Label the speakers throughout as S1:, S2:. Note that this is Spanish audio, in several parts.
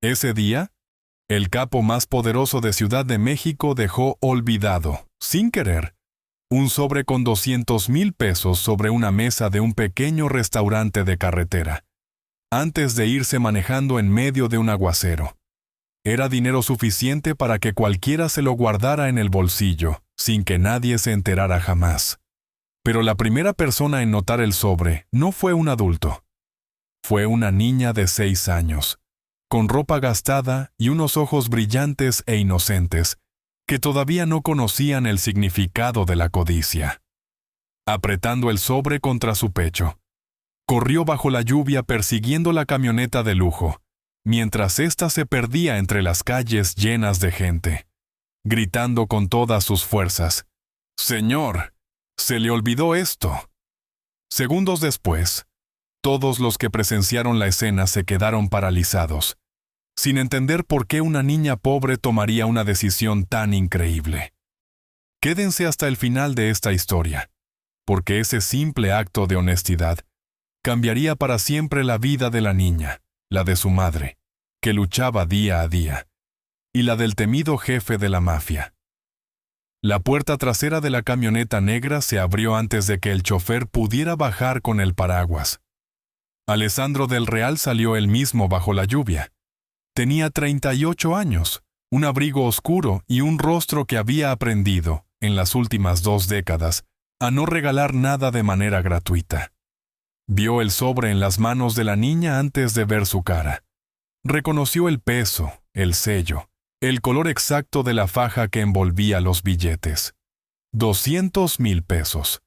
S1: Ese día, el capo más poderoso de Ciudad de México dejó olvidado, sin querer, un sobre con 200,000 pesos sobre una mesa de un pequeño restaurante de carretera, antes de irse manejando en medio de un aguacero. Era dinero suficiente para que cualquiera se lo guardara en el bolsillo, sin que nadie se enterara jamás. Pero la primera persona en notar el sobre no fue un adulto. Fue una niña de 6 años, con ropa gastada y unos ojos brillantes e inocentes, que todavía no conocían el significado de la codicia. Apretando el sobre contra su pecho, corrió bajo la lluvia persiguiendo la camioneta de lujo, mientras ésta se perdía entre las calles llenas de gente, gritando con todas sus fuerzas: «¡Señor! ¡Se le olvidó esto!». Segundos después, todos los que presenciaron la escena se quedaron paralizados, sin entender por qué una niña pobre tomaría una decisión tan increíble. Quédense hasta el final de esta historia, porque ese simple acto de honestidad cambiaría para siempre la vida de la niña, la de su madre, que luchaba día a día, y la del temido jefe de la mafia. La puerta trasera de la camioneta negra se abrió antes de que el chofer pudiera bajar con el paraguas. Alessandro del Real salió él mismo bajo la lluvia. Tenía 38 años, un abrigo oscuro y un rostro que había aprendido, en las últimas 2 décadas, a no regalar nada de manera gratuita. Vio el sobre en las manos de la niña antes de ver su cara. Reconoció el peso, el sello, el color exacto de la faja que envolvía los billetes. 200,000 pesos.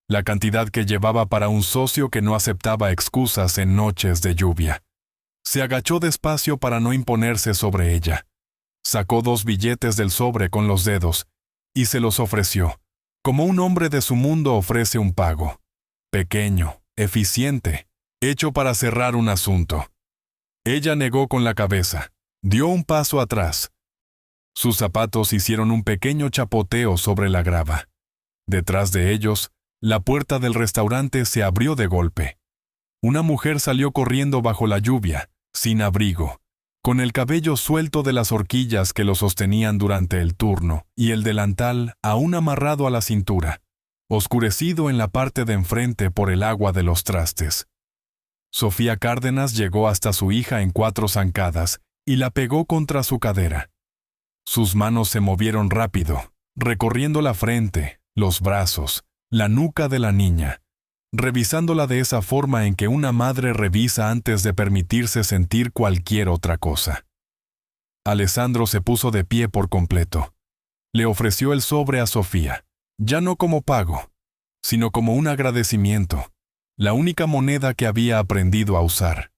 S1: La cantidad que llevaba para un socio que no aceptaba excusas en noches de lluvia. Se agachó despacio para no imponerse sobre ella. Sacó 2 billetes del sobre con los dedos y se los ofreció, como un hombre de su mundo ofrece un pago. Pequeño, eficiente, hecho para cerrar un asunto. Ella negó con la cabeza, dio un paso atrás. Sus zapatos hicieron un pequeño chapoteo sobre la grava. Detrás de ellos, la puerta del restaurante se abrió de golpe. Una mujer salió corriendo bajo la lluvia, sin abrigo, con el cabello suelto de las horquillas que lo sostenían durante el turno y el delantal aún amarrado a la cintura, oscurecido en la parte de enfrente por el agua de los trastes. Sofía Cárdenas llegó hasta su hija en 4 zancadas y la pegó contra su cadera. Sus manos se movieron rápido, recorriendo la frente, los brazos, la nuca de la niña, revisándola de esa forma en que una madre revisa antes de permitirse sentir cualquier otra cosa. Alessandro se puso de pie por completo. Le ofreció el sobre a Sofía, ya no como pago, sino como un agradecimiento, la única moneda que había aprendido a usar.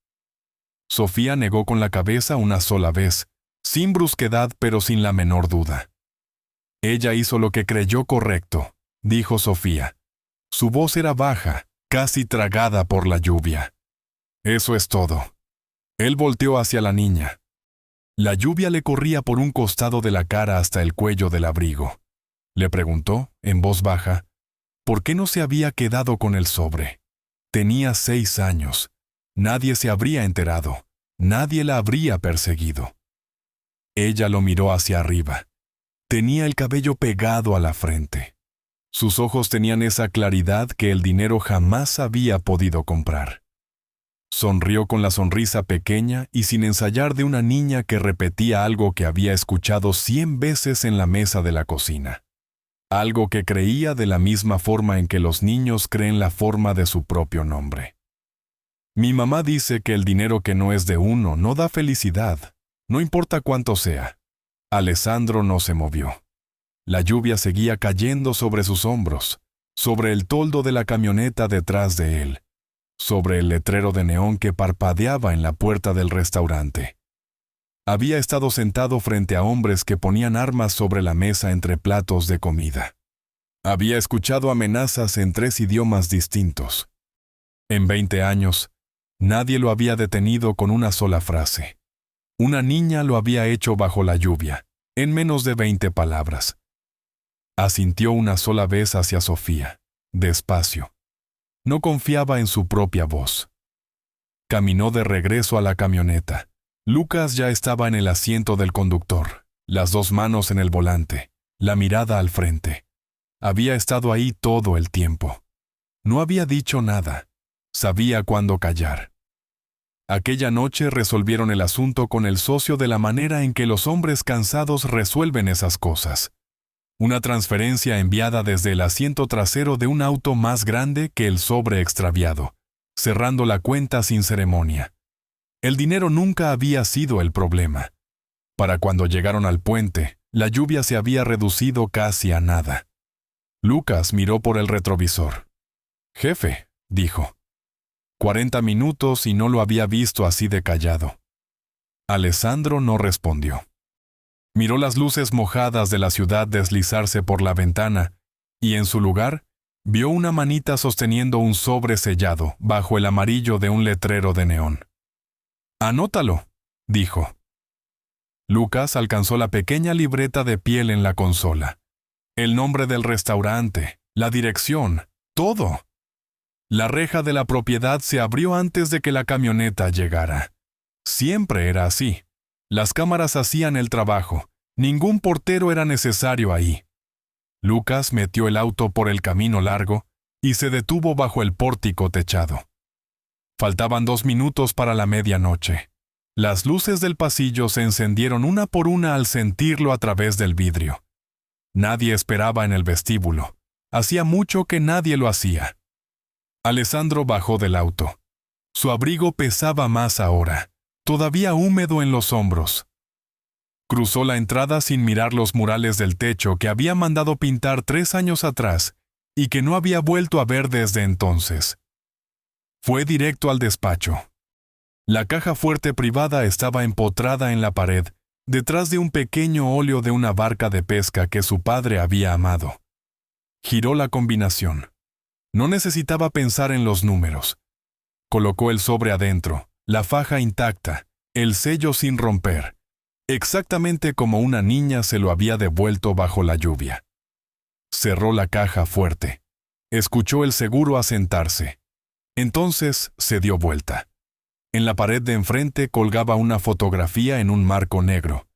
S1: Sofía negó con la cabeza una sola vez, sin brusquedad pero sin la menor duda. Ella hizo lo que creyó correcto, dijo Sofía. Su voz era baja, casi tragada por la lluvia. Eso es todo. Él volteó hacia la niña. La lluvia le corría por un costado de la cara hasta el cuello del abrigo. Le preguntó, en voz baja, ¿por qué no se había quedado con el sobre? Tenía 6 años. Nadie se habría enterado. Nadie la habría perseguido. Ella lo miró hacia arriba. Tenía el cabello pegado a la frente. Sus ojos tenían esa claridad que el dinero jamás había podido comprar. Sonrió con la sonrisa pequeña y sin ensayar de una niña que repetía algo que había escuchado 100 veces en la mesa de la cocina. Algo que creía de la misma forma en que los niños creen la forma de su propio nombre. Mi mamá dice que el dinero que no es de uno no da felicidad, no importa cuánto sea. Alessandro no se movió. La lluvia seguía cayendo sobre sus hombros, sobre el toldo de la camioneta detrás de él, sobre el letrero de neón que parpadeaba en la puerta del restaurante. Había estado sentado frente a hombres que ponían armas sobre la mesa entre platos de comida. Había escuchado amenazas en 3 idiomas distintos. En 20 años, nadie lo había detenido con una sola frase. Una niña lo había hecho bajo la lluvia, en menos de 20 palabras. Asintió una sola vez hacia Sofía, despacio. No confiaba en su propia voz. Caminó de regreso a la camioneta, Lucas ya estaba en el asiento del conductor, las dos manos en el volante, la mirada al frente. Había estado ahí todo el tiempo. No había dicho nada. Sabía cuándo callar. Aquella noche resolvieron el asunto con el socio de la manera en que los hombres cansados resuelven esas cosas. Una transferencia enviada desde el asiento trasero de un auto más grande que el sobre extraviado, cerrando la cuenta sin ceremonia. El dinero nunca había sido el problema. Para cuando llegaron al puente, la lluvia se había reducido casi a nada. Lucas miró por el retrovisor. «Jefe», dijo. 40 minutos y no lo había visto así de callado. Alessandro no respondió. Miró las luces mojadas de la ciudad deslizarse por la ventana y en su lugar vio una manita sosteniendo un sobre sellado bajo el amarillo de un letrero de neón. «Anótalo», dijo. Lucas alcanzó la pequeña libreta de piel en la consola. El nombre del restaurante, la dirección, todo. La reja de la propiedad se abrió antes de que la camioneta llegara. Siempre era así. Las cámaras hacían el trabajo. Ningún portero era necesario ahí. Lucas metió el auto por el camino largo y se detuvo bajo el pórtico techado. Faltaban 2 minutos para la medianoche. Las luces del pasillo se encendieron una por una al sentirlo a través del vidrio. Nadie esperaba en el vestíbulo. Hacía mucho que nadie lo hacía. Alessandro bajó del auto. Su abrigo pesaba más ahora, todavía húmedo en los hombros. Cruzó la entrada sin mirar los murales del techo que había mandado pintar 3 años atrás y que no había vuelto a ver desde entonces. Fue directo al despacho. La caja fuerte privada estaba empotrada en la pared, detrás de un pequeño óleo de una barca de pesca que su padre había amado. Giró la combinación. No necesitaba pensar en los números. Colocó el sobre adentro, la faja intacta, el sello sin romper, exactamente como una niña se lo había devuelto bajo la lluvia. Cerró la caja fuerte. Escuchó el seguro asentarse. Entonces se dio vuelta. En la pared de enfrente colgaba una fotografía en un marco negro.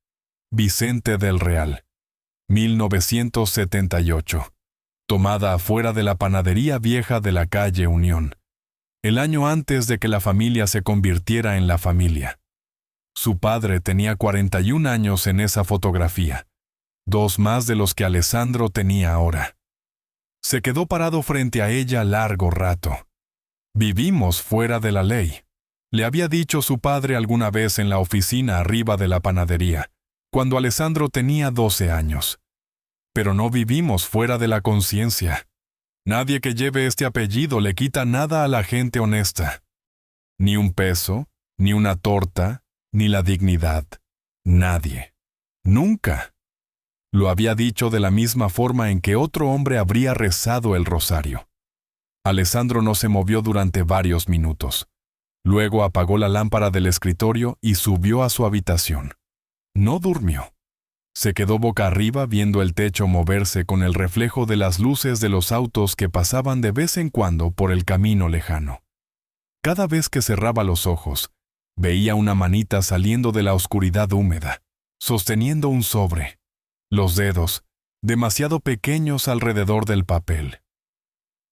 S1: Vicente del Real, 1978. Tomada afuera de la panadería vieja de la calle Unión, el año antes de que la familia se convirtiera en la familia. Su padre tenía 41 años en esa fotografía, 2 más de los que Alessandro tenía ahora. Se quedó parado frente a ella largo rato. «Vivimos fuera de la ley», le había dicho su padre alguna vez en la oficina arriba de la panadería, cuando Alessandro tenía 12 años. Pero no vivimos fuera de la conciencia. Nadie que lleve este apellido le quita nada a la gente honesta. Ni un peso, ni una torta, ni la dignidad. Nadie. Nunca. Lo había dicho de la misma forma en que otro hombre habría rezado el rosario. Alessandro no se movió durante varios minutos. Luego apagó la lámpara del escritorio y subió a su habitación. No durmió. Se quedó boca arriba viendo el techo moverse con el reflejo de las luces de los autos que pasaban de vez en cuando por el camino lejano. Cada vez que cerraba los ojos, veía una manita saliendo de la oscuridad húmeda, sosteniendo un sobre. Los dedos, demasiado pequeños alrededor del papel.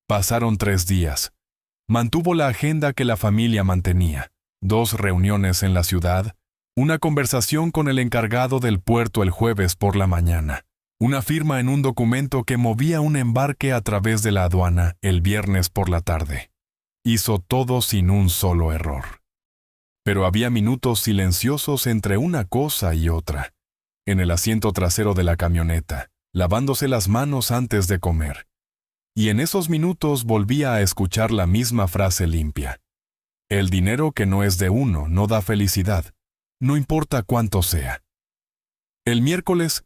S1: Pasaron 3 días. Mantuvo la agenda que la familia mantenía, 2 reuniones en la ciudad, una conversación con el encargado del puerto el jueves por la mañana, una firma en un documento que movía un embarque a través de la aduana el viernes por la tarde. Hizo todo sin un solo error. Pero había minutos silenciosos entre una cosa y otra, en el asiento trasero de la camioneta, lavándose las manos antes de comer. Y en esos minutos volvía a escuchar la misma frase limpia. El dinero que no es de uno no da felicidad, no importa cuánto sea. El miércoles,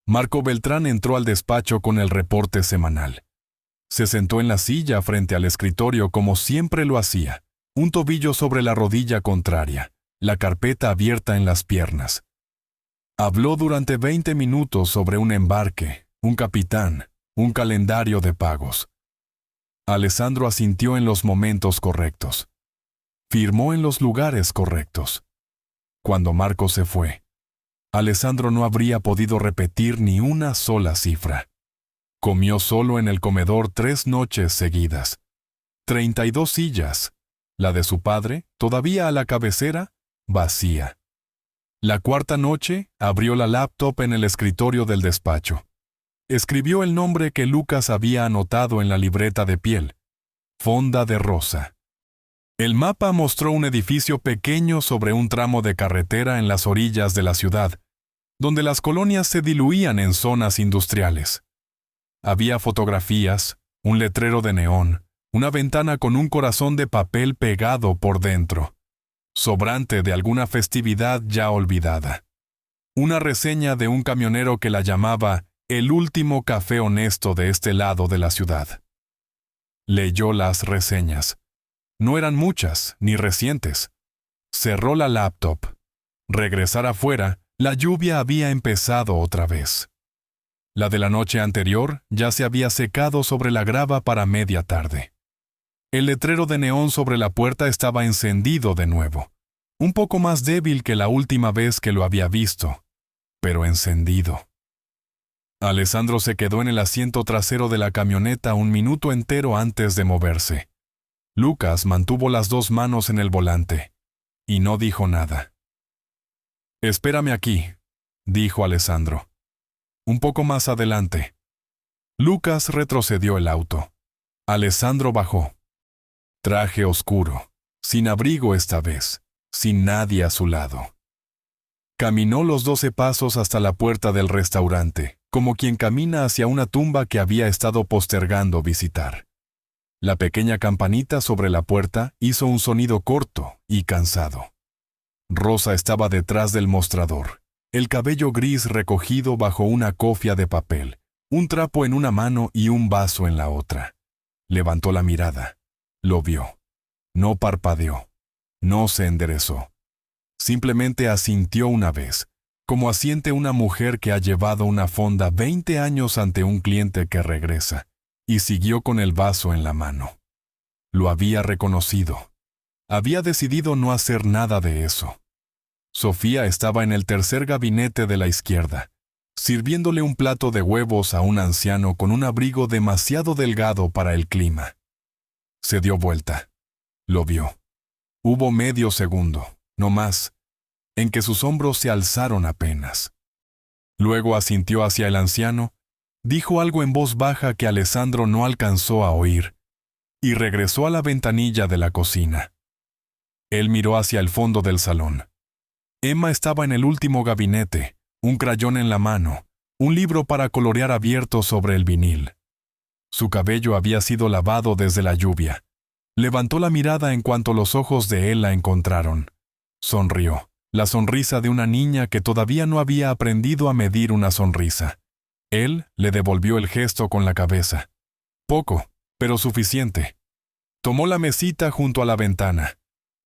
S1: Marco Beltrán entró al despacho con el reporte semanal. Se sentó en la silla frente al escritorio como siempre lo hacía, un tobillo sobre la rodilla contraria, la carpeta abierta en las piernas. Habló durante 20 minutos sobre un embarque, un capitán, un calendario de pagos. Alessandro asintió en los momentos correctos. Firmó en los lugares correctos. Cuando Marco se fue, Alessandro no habría podido repetir ni una sola cifra. Comió solo en el comedor 3 noches seguidas. 32 sillas, la de su padre, todavía a la cabecera, vacía. La cuarta noche, abrió la laptop en el escritorio del despacho. Escribió el nombre que Lucas había anotado en la libreta de piel: Fonda de Rosa. El mapa mostró un edificio pequeño sobre un tramo de carretera en las orillas de la ciudad, donde las colonias se diluían en zonas industriales. Había fotografías, un letrero de neón, una ventana con un corazón de papel pegado por dentro, sobrante de alguna festividad ya olvidada. Una reseña de un camionero que la llamaba el último café honesto de este lado de la ciudad. Leyó las reseñas. No eran muchas, ni recientes. Cerró la laptop. Regresar afuera, la lluvia había empezado otra vez. La de la noche anterior ya se había secado sobre la grava para media tarde. El letrero de neón sobre la puerta estaba encendido de nuevo, un poco más débil que la última vez que lo había visto, pero encendido. Alessandro se quedó en el asiento trasero de la camioneta un minuto entero antes de moverse. Lucas mantuvo las 2 manos en el volante, y no dijo nada. «Espérame aquí», dijo Alessandro. «Un poco más adelante». Lucas retrocedió el auto. Alessandro bajó. Traje oscuro, sin abrigo esta vez, sin nadie a su lado. Caminó los 12 pasos hasta la puerta del restaurante, como quien camina hacia una tumba que había estado postergando visitar. La pequeña campanita sobre la puerta hizo un sonido corto y cansado. Rosa estaba detrás del mostrador, el cabello gris recogido bajo una cofia de papel, un trapo en una mano y un vaso en la otra. Levantó la mirada. Lo vio. No parpadeó. No se enderezó. Simplemente asintió una vez, como asiente una mujer que ha llevado una fonda 20 años ante un cliente que regresa, y siguió con el vaso en la mano. Lo había reconocido. Había decidido no hacer nada de eso. Sofía estaba en el tercer gabinete de la izquierda, sirviéndole un plato de huevos a un anciano con un abrigo demasiado delgado para el clima. Se dio vuelta. Lo vio. Hubo medio segundo, no más, en que sus hombros se alzaron apenas. Luego asintió hacia el anciano, dijo algo en voz baja que Alessandro no alcanzó a oír, y regresó a la ventanilla de la cocina. Él miró hacia el fondo del salón. Emma estaba en el último gabinete, un crayón en la mano, un libro para colorear abierto sobre el vinil. Su cabello había sido lavado desde la lluvia. Levantó la mirada en cuanto los ojos de él la encontraron. Sonrió, la sonrisa de una niña que todavía no había aprendido a medir una sonrisa. Él le devolvió el gesto con la cabeza. Poco, pero suficiente. Tomó la mesita junto a la ventana.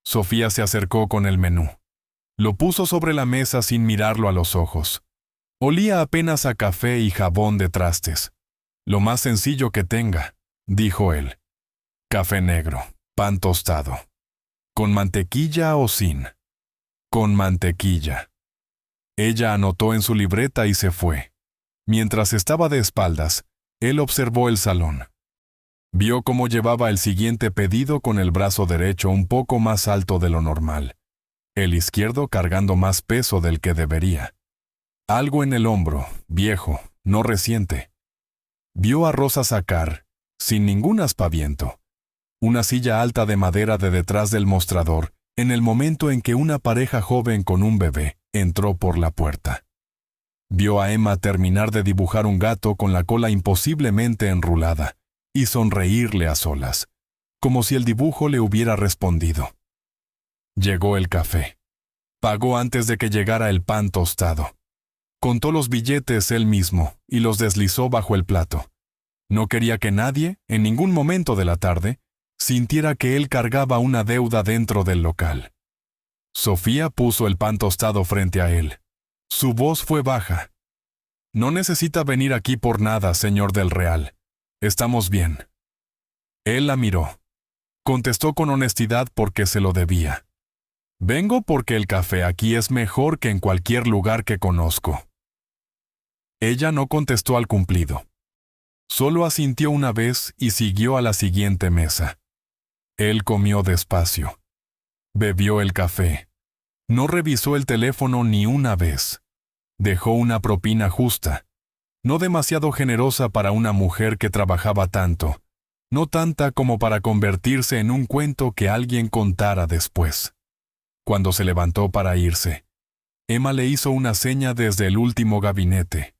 S1: Sofía se acercó con el menú. Lo puso sobre la mesa sin mirarlo a los ojos. Olía apenas a café y jabón de trastes. «Lo más sencillo que tenga», dijo él. «Café negro, pan tostado. ¿Con mantequilla o sin?» «Con mantequilla». Ella anotó en su libreta y se fue. Mientras estaba de espaldas, él observó el salón. Vio cómo llevaba el siguiente pedido con el brazo derecho un poco más alto de lo normal, el izquierdo cargando más peso del que debería. Algo en el hombro, viejo, no reciente. Vio a Rosa sacar, sin ningún aspaviento, una silla alta de madera de detrás del mostrador en el momento en que una pareja joven con un bebé entró por la puerta. Vio a Emma terminar de dibujar un gato con la cola imposiblemente enrulada y sonreírle a solas, como si el dibujo le hubiera respondido. Llegó el café. Pagó antes de que llegara el pan tostado. Contó los billetes él mismo y los deslizó bajo el plato. No quería que nadie, en ningún momento de la tarde, sintiera que él cargaba una deuda dentro del local. Sofía puso el pan tostado frente a él. Su voz fue baja. «No necesita venir aquí por nada, señor del Real. Estamos bien». Él la miró. Contestó con honestidad porque se lo debía. Vengo porque el café aquí es mejor que en cualquier lugar que conozco. Ella no contestó al cumplido. Solo asintió una vez y siguió a la siguiente mesa. Él comió despacio. Bebió el café. No revisó el teléfono ni una vez. Dejó una propina justa. No demasiado generosa para una mujer que trabajaba tanto. No tanta como para convertirse en un cuento que alguien contara después. Cuando se levantó para irse, Emma le hizo una seña desde el último gabinete.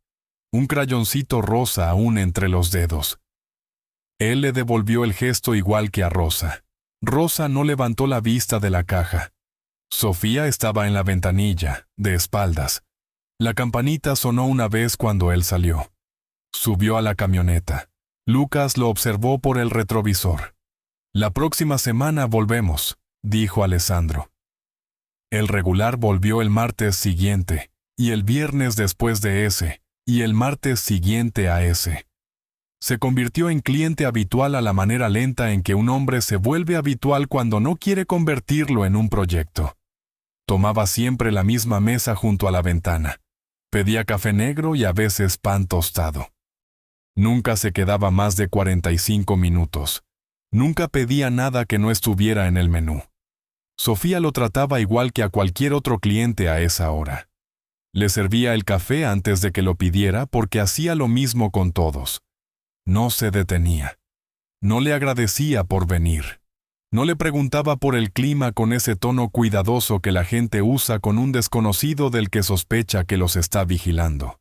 S1: Un crayoncito rosa aún entre los dedos. Él le devolvió el gesto igual que a Rosa. Rosa no levantó la vista de la caja. Sofía estaba en la ventanilla, de espaldas. La campanita sonó una vez cuando él salió. Subió a la camioneta. Lucas lo observó por el retrovisor. La próxima semana volvemos, dijo Alessandro. El regular volvió el martes siguiente, y el viernes después de ese, y el martes siguiente a ese. Se convirtió en cliente habitual a la manera lenta en que un hombre se vuelve habitual cuando no quiere convertirlo en un proyecto. Tomaba siempre la misma mesa junto a la ventana. Pedía café negro y a veces pan tostado. Nunca se quedaba más de 45 minutos. Nunca pedía nada que no estuviera en el menú. Sofía lo trataba igual que a cualquier otro cliente a esa hora. Le servía el café antes de que lo pidiera porque hacía lo mismo con todos. No se detenía. No le agradecía por venir. No le preguntaba por el clima con ese tono cuidadoso que la gente usa con un desconocido del que sospecha que los está vigilando.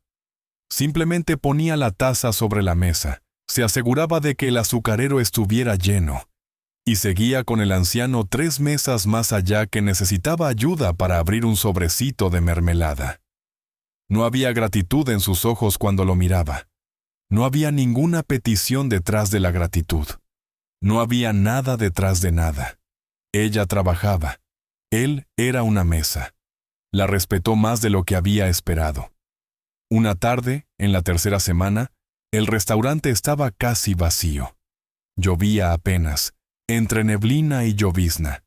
S1: Simplemente ponía la taza sobre la mesa, se aseguraba de que el azucarero estuviera lleno, y seguía con el anciano 3 mesas más allá que necesitaba ayuda para abrir un sobrecito de mermelada. No había gratitud en sus ojos cuando lo miraba. No había ninguna petición detrás de la gratitud. No había nada detrás de nada. Ella trabajaba. Él era una mesa. La respetó más de lo que había esperado. Una tarde, en la tercera semana, el restaurante estaba casi vacío. Llovía apenas, entre neblina y llovizna.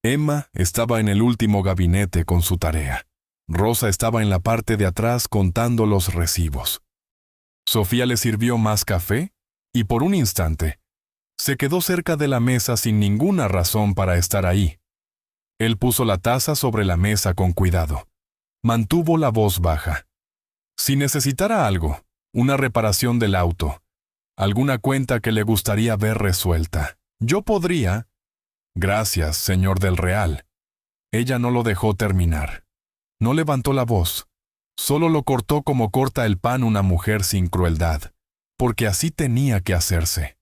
S1: Emma estaba en el último gabinete con su tarea. Rosa estaba en la parte de atrás contando los recibos. Sofía le sirvió más café y por un instante se quedó cerca de la mesa sin ninguna razón para estar ahí. Él puso la taza sobre la mesa con cuidado. Mantuvo la voz baja. Si necesitara algo, una reparación del auto, alguna cuenta que le gustaría ver resuelta, yo podría. Gracias, señor del Real. Ella no lo dejó terminar. No levantó la voz. Solo lo cortó como corta el pan una mujer sin crueldad, porque así tenía que hacerse.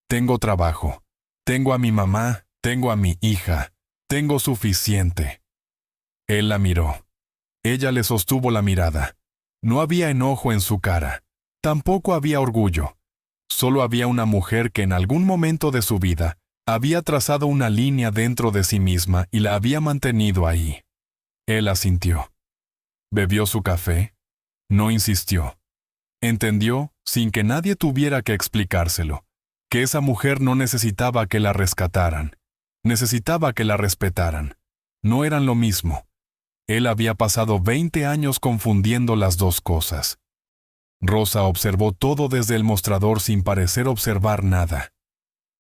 S1: Tengo trabajo. Tengo a mi mamá, tengo a mi hija. Tengo suficiente. Él la miró. Ella le sostuvo la mirada. No había enojo en su cara. Tampoco había orgullo. Solo había una mujer que en algún momento de su vida había trazado una línea dentro de sí misma y la había mantenido ahí. Él asintió. Bebió su café. No insistió. Entendió, sin que nadie tuviera que explicárselo, que esa mujer no necesitaba que la rescataran. Necesitaba que la respetaran. No eran lo mismo. Él había pasado 20 años confundiendo las dos cosas. Rosa observó todo desde el mostrador sin parecer observar nada.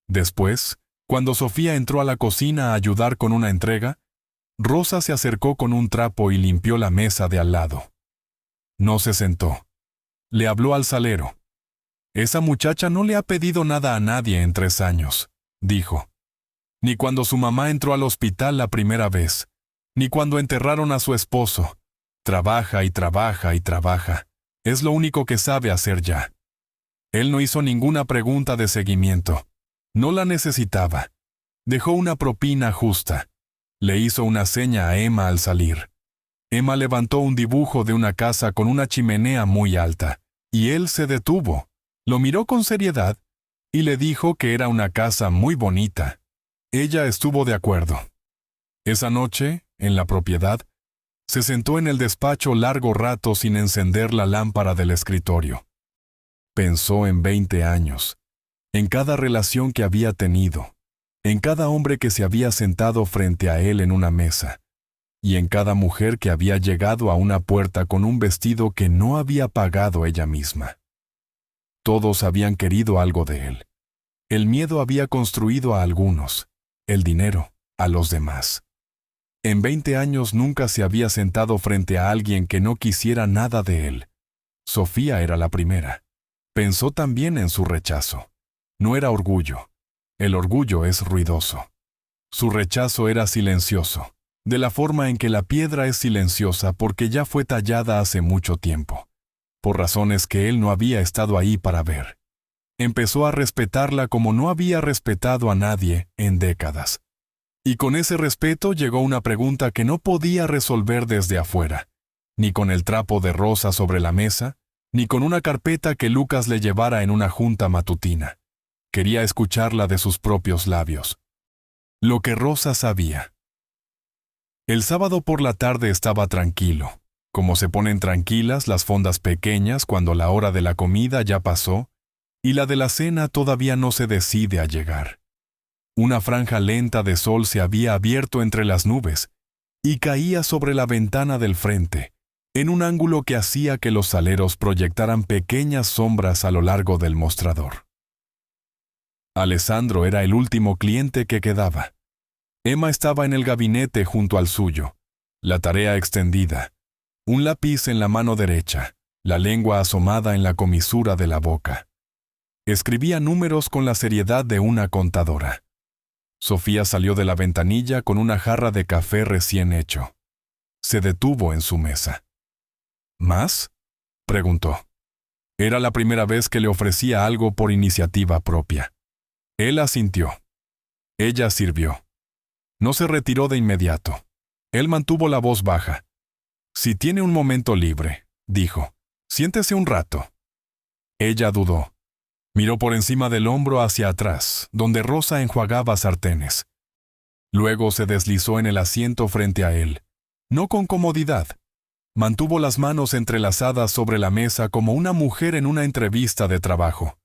S1: Después, cuando Sofía entró a la cocina a ayudar con una entrega, Rosa se acercó con un trapo y limpió la mesa de al lado. No se sentó. Le habló al salero. Esa muchacha no le ha pedido nada a nadie en 3 años, dijo. Ni cuando su mamá entró al hospital la primera vez, ni cuando enterraron a su esposo. Trabaja y trabaja y trabaja. Es lo único que sabe hacer ya. Él no hizo ninguna pregunta de seguimiento. No la necesitaba. Dejó una propina justa. Le hizo una seña a Emma al salir. Emma levantó un dibujo de una casa con una chimenea muy alta, y él se detuvo. Lo miró con seriedad y le dijo que era una casa muy bonita. Ella estuvo de acuerdo. Esa noche, en la propiedad, se sentó en el despacho largo rato sin encender la lámpara del escritorio. Pensó en 20 años, en cada relación que había tenido, en cada hombre que se había sentado frente a él en una mesa, y en cada mujer que había llegado a una puerta con un vestido que no había pagado ella misma. Todos habían querido algo de él. El miedo había construido a algunos, el dinero a los demás. En 20 años nunca se había sentado frente a alguien que no quisiera nada de él. Sofía era la primera. Pensó también en su rechazo. No era orgullo. El orgullo es ruidoso. Su rechazo era silencioso, de la forma en que la piedra es silenciosa porque ya fue tallada hace mucho tiempo, por razones que él no había estado ahí para ver. Empezó a respetarla como no había respetado a nadie en décadas. Y con ese respeto llegó una pregunta que no podía resolver desde afuera, ni con el trapo de Rosa sobre la mesa, ni con una carpeta que Lucas le llevara en una junta matutina. Quería escucharla de sus propios labios. Lo que Rosa sabía. El sábado por la tarde estaba tranquilo, como se ponen tranquilas las fondas pequeñas cuando la hora de la comida ya pasó y la de la cena todavía no se decide a llegar. Una franja lenta de sol se había abierto entre las nubes y caía sobre la ventana del frente, en un ángulo que hacía que los saleros proyectaran pequeñas sombras a lo largo del mostrador. Alessandro era el último cliente que quedaba. Emma estaba en el gabinete junto al suyo, la tarea extendida, un lápiz en la mano derecha, la lengua asomada en la comisura de la boca. Escribía números con la seriedad de una contadora. Sofía salió de la ventanilla con una jarra de café recién hecho. Se detuvo en su mesa. ¿Más?, preguntó. Era la primera vez que le ofrecía algo por iniciativa propia. Él asintió. Ella sirvió. No se retiró de inmediato. Él mantuvo la voz baja. «Si tiene un momento libre», dijo, «siéntese un rato». Ella dudó. Miró por encima del hombro hacia atrás, donde Rosa enjuagaba sartenes. Luego se deslizó en el asiento frente a él, no con comodidad. Mantuvo las manos entrelazadas sobre la mesa como una mujer en una entrevista de trabajo.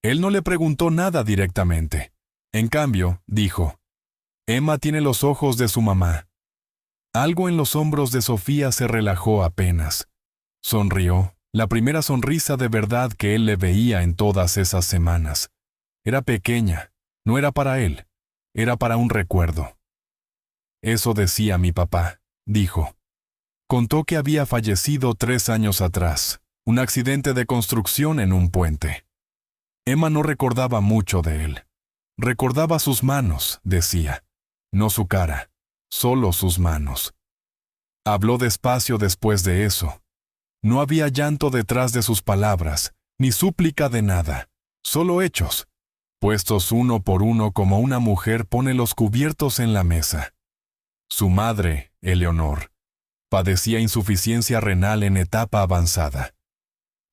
S1: Él no le preguntó nada directamente. En cambio, dijo, «Emma tiene los ojos de su mamá». Algo en los hombros de Sofía se relajó apenas. Sonrió. La primera sonrisa de verdad que él le veía en todas esas semanas. Era pequeña, no era para él, era para un recuerdo. «Eso decía mi papá», dijo. Contó que había fallecido 3 años atrás, un accidente de construcción en un puente. Emma no recordaba mucho de él. Recordaba sus manos, decía, no su cara, solo sus manos. Habló despacio después de eso. No había llanto detrás de sus palabras, ni súplica de nada, solo hechos, puestos uno por uno como una mujer pone los cubiertos en la mesa. Su madre, Eleonor, padecía insuficiencia renal en etapa avanzada.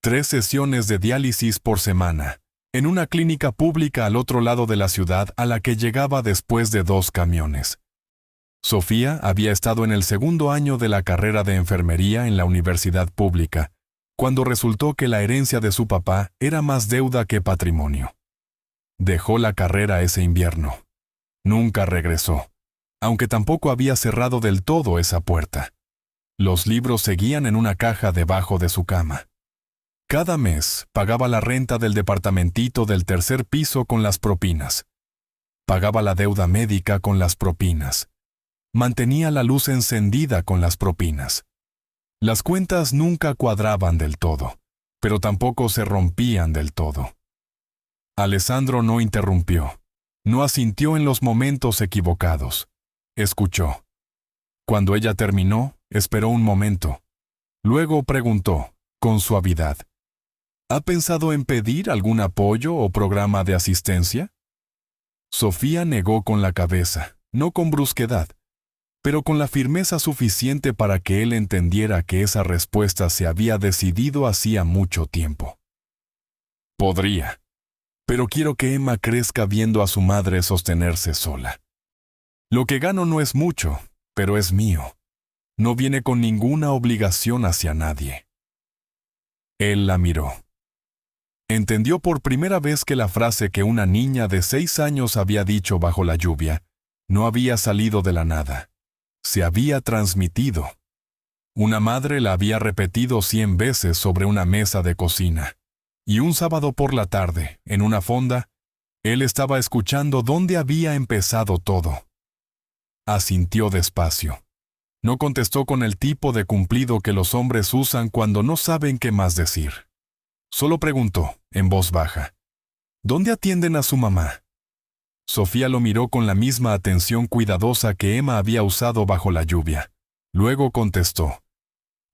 S1: 3 sesiones de diálisis por semana, en una clínica pública al otro lado de la ciudad a la que llegaba después de 2 camiones. Sofía había estado en el 2º año de la carrera de enfermería en la universidad pública, cuando resultó que la herencia de su papá era más deuda que patrimonio. Dejó la carrera ese invierno. Nunca regresó, aunque tampoco había cerrado del todo esa puerta. Los libros seguían en una caja debajo de su cama. Cada mes pagaba la renta del departamentito del 3er piso con las propinas. Pagaba la deuda médica con las propinas. Mantenía la luz encendida con las propinas. Las cuentas nunca cuadraban del todo, pero tampoco se rompían del todo. Alessandro no interrumpió, no asintió en los momentos equivocados. Escuchó. Cuando ella terminó, esperó un momento. Luego preguntó, con suavidad, ¿ha pensado en pedir algún apoyo o programa de asistencia? Sofía negó con la cabeza, no con brusquedad, pero con la firmeza suficiente para que él entendiera que esa respuesta se había decidido hacía mucho tiempo. Podría, pero quiero que Emma crezca viendo a su madre sostenerse sola. Lo que gano no es mucho, pero es mío. No viene con ninguna obligación hacia nadie. Él la miró. Entendió por primera vez que la frase que una niña de 6 años había dicho bajo la lluvia no había salido de la nada. se había transmitido. Una madre la había repetido 100 veces sobre una mesa de cocina. Y un sábado por la tarde, en una fonda, él estaba escuchando dónde había empezado todo. Asintió despacio. No contestó con el tipo de cumplido que los hombres usan cuando no saben qué más decir. Solo preguntó, en voz baja, ¿dónde atienden a su mamá? Sofía lo miró con la misma atención cuidadosa que Emma había usado bajo la lluvia. Luego contestó,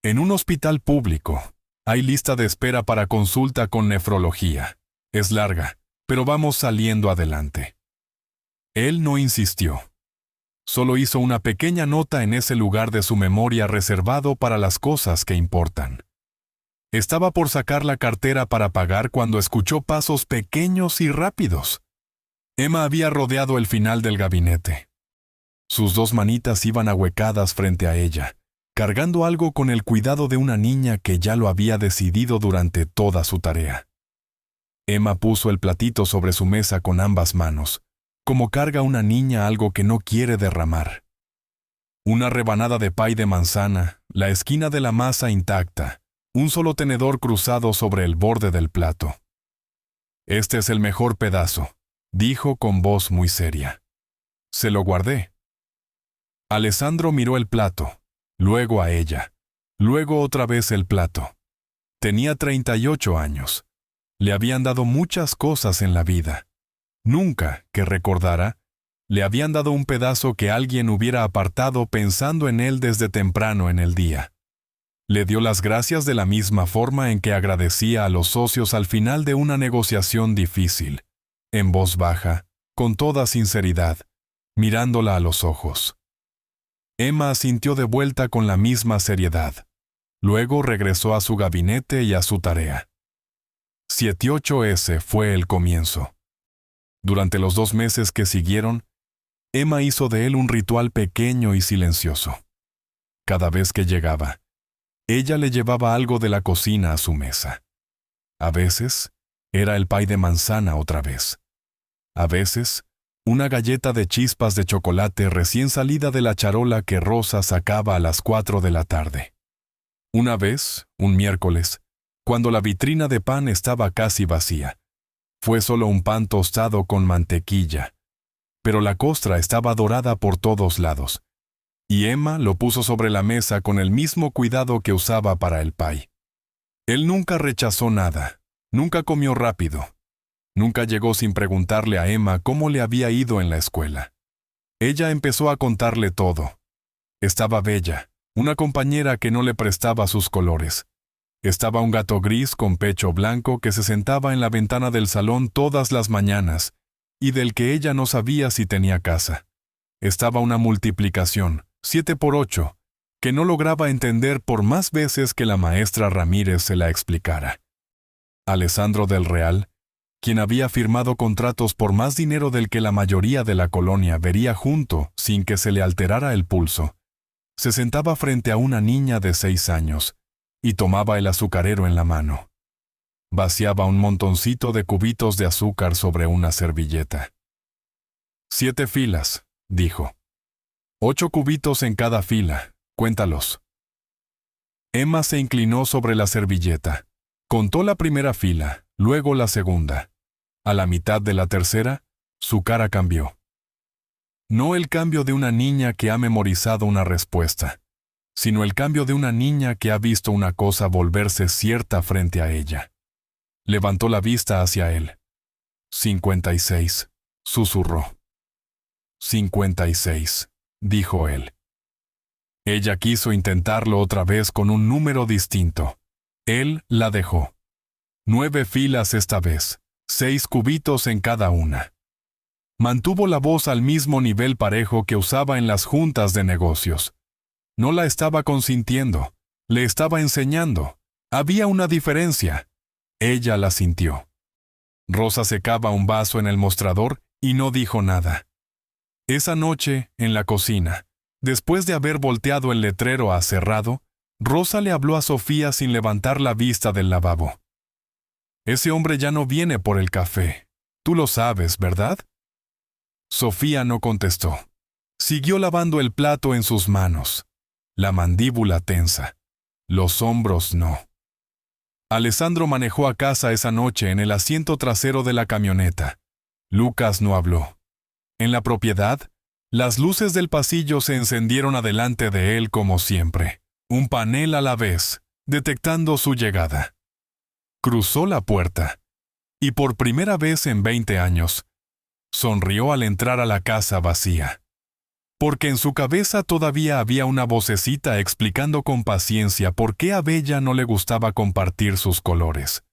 S1: en un hospital público. Hay lista de espera para consulta con nefrología. Es larga, pero vamos saliendo adelante. Él no insistió. Solo hizo una pequeña nota en ese lugar de su memoria reservado para las cosas que importan. Estaba por sacar la cartera para pagar cuando escuchó pasos pequeños y rápidos. Emma había rodeado el final del gabinete. Sus dos manitas iban ahuecadas frente a ella, cargando algo con el cuidado de una niña que ya lo había decidido durante toda su tarea. Emma puso el platito sobre su mesa con ambas manos, como carga una niña algo que no quiere derramar. Una rebanada de pay de manzana, la esquina de la masa intacta, un solo tenedor cruzado sobre el borde del plato. Este es el mejor pedazo, dijo con voz muy seria. Se lo guardé. Alessandro miró el plato, luego a ella, luego otra vez el plato. Tenía 38 años. Le habían dado muchas cosas en la vida. Nunca, que recordara, le habían dado un pedazo que alguien hubiera apartado pensando en él desde temprano en el día. Le dio las gracias de la misma forma en que agradecía a los socios al final de una negociación difícil, en voz baja, con toda sinceridad, mirándola a los ojos. Emma asintió de vuelta con la misma seriedad. Luego regresó a su gabinete y a su tarea. 78S fue el comienzo. Durante los 2 meses que siguieron, Emma hizo de él un ritual pequeño y silencioso. Cada vez que llegaba, ella le llevaba algo de la cocina a su mesa. A veces, era el pay de manzana otra vez. A veces, una galleta de chispas de chocolate recién salida de la charola que Rosa sacaba a las 4 de la tarde. Una vez, un miércoles, cuando la vitrina de pan estaba casi vacía, fue solo un pan tostado con mantequilla, pero la costra estaba dorada por todos lados, y Emma lo puso sobre la mesa con el mismo cuidado que usaba para el pay. Él nunca rechazó nada, nunca comió rápido. Nunca llegó sin preguntarle a Emma cómo le había ido en la escuela. Ella empezó a contarle todo. Estaba Bella, una compañera que no le prestaba sus colores. Estaba un gato gris con pecho blanco que se sentaba en la ventana del salón todas las mañanas y del que ella no sabía si tenía casa. Estaba una multiplicación, 7 por 8, que no lograba entender por más veces que la maestra Ramírez se la explicara. Alessandro del Real, quien había firmado contratos por más dinero del que la mayoría de la colonia vería junto sin que se le alterara el pulso, se sentaba frente a una niña de 6 años y tomaba el azucarero en la mano. Vaciaba un montoncito de cubitos de azúcar sobre una servilleta. 7 filas, dijo. 8 cubitos en cada fila, cuéntalos. Emma se inclinó sobre la servilleta. Contó la primera fila, luego la segunda. A la mitad de la tercera, su cara cambió. No el cambio de una niña que ha memorizado una respuesta, sino el cambio de una niña que ha visto una cosa volverse cierta frente a ella. Levantó la vista hacia él. 56, susurró. 56, dijo él. Ella quiso intentarlo otra vez con un número distinto. Él la dejó. 9 filas esta vez, 6 cubitos en cada una. Mantuvo la voz al mismo nivel parejo que usaba en las juntas de negocios. No la estaba consintiendo, le estaba enseñando. Había una diferencia. Ella la sintió. Rosa secaba un vaso en el mostrador y no dijo nada. Esa noche, en la cocina, después de haber volteado el letrero a cerrado, Rosa le habló a Sofía sin levantar la vista del lavabo. Ese hombre ya no viene por el café. Tú lo sabes, ¿verdad? Sofía no contestó. Siguió lavando el plato en sus manos, la mandíbula tensa, los hombros no. Alessandro manejó a casa esa noche en el asiento trasero de la camioneta. Lucas no habló. En la propiedad, las luces del pasillo se encendieron adelante de él como siempre, un panel a la vez, detectando su llegada. Cruzó la puerta, y por primera vez en 20 años, sonrió al entrar a la casa vacía. Porque en su cabeza todavía había una vocecita explicando con paciencia por qué a Bella no le gustaba compartir sus colores.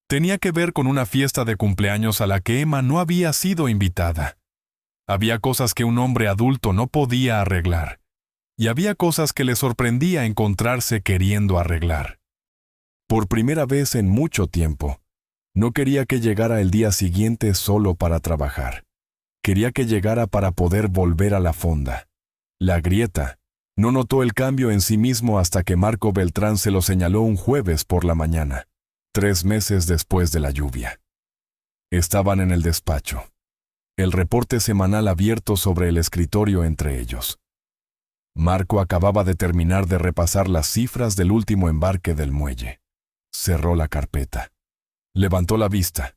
S1: Tenía que ver con una fiesta de cumpleaños a la que Emma no había sido invitada. Había cosas que un hombre adulto no podía arreglar, y había cosas que le sorprendía encontrarse queriendo arreglar. Por primera vez en mucho tiempo, no quería que llegara el día siguiente solo para trabajar. Quería que llegara para poder volver a la fonda. La Grieta no notó el cambio en sí mismo hasta que Marco Beltrán se lo señaló un jueves por la mañana, 3 meses después de la lluvia. Estaban en el despacho, el reporte semanal abierto sobre el escritorio entre ellos. Marco acababa de terminar de repasar las cifras del último embarque del muelle. Cerró la carpeta. Levantó la vista.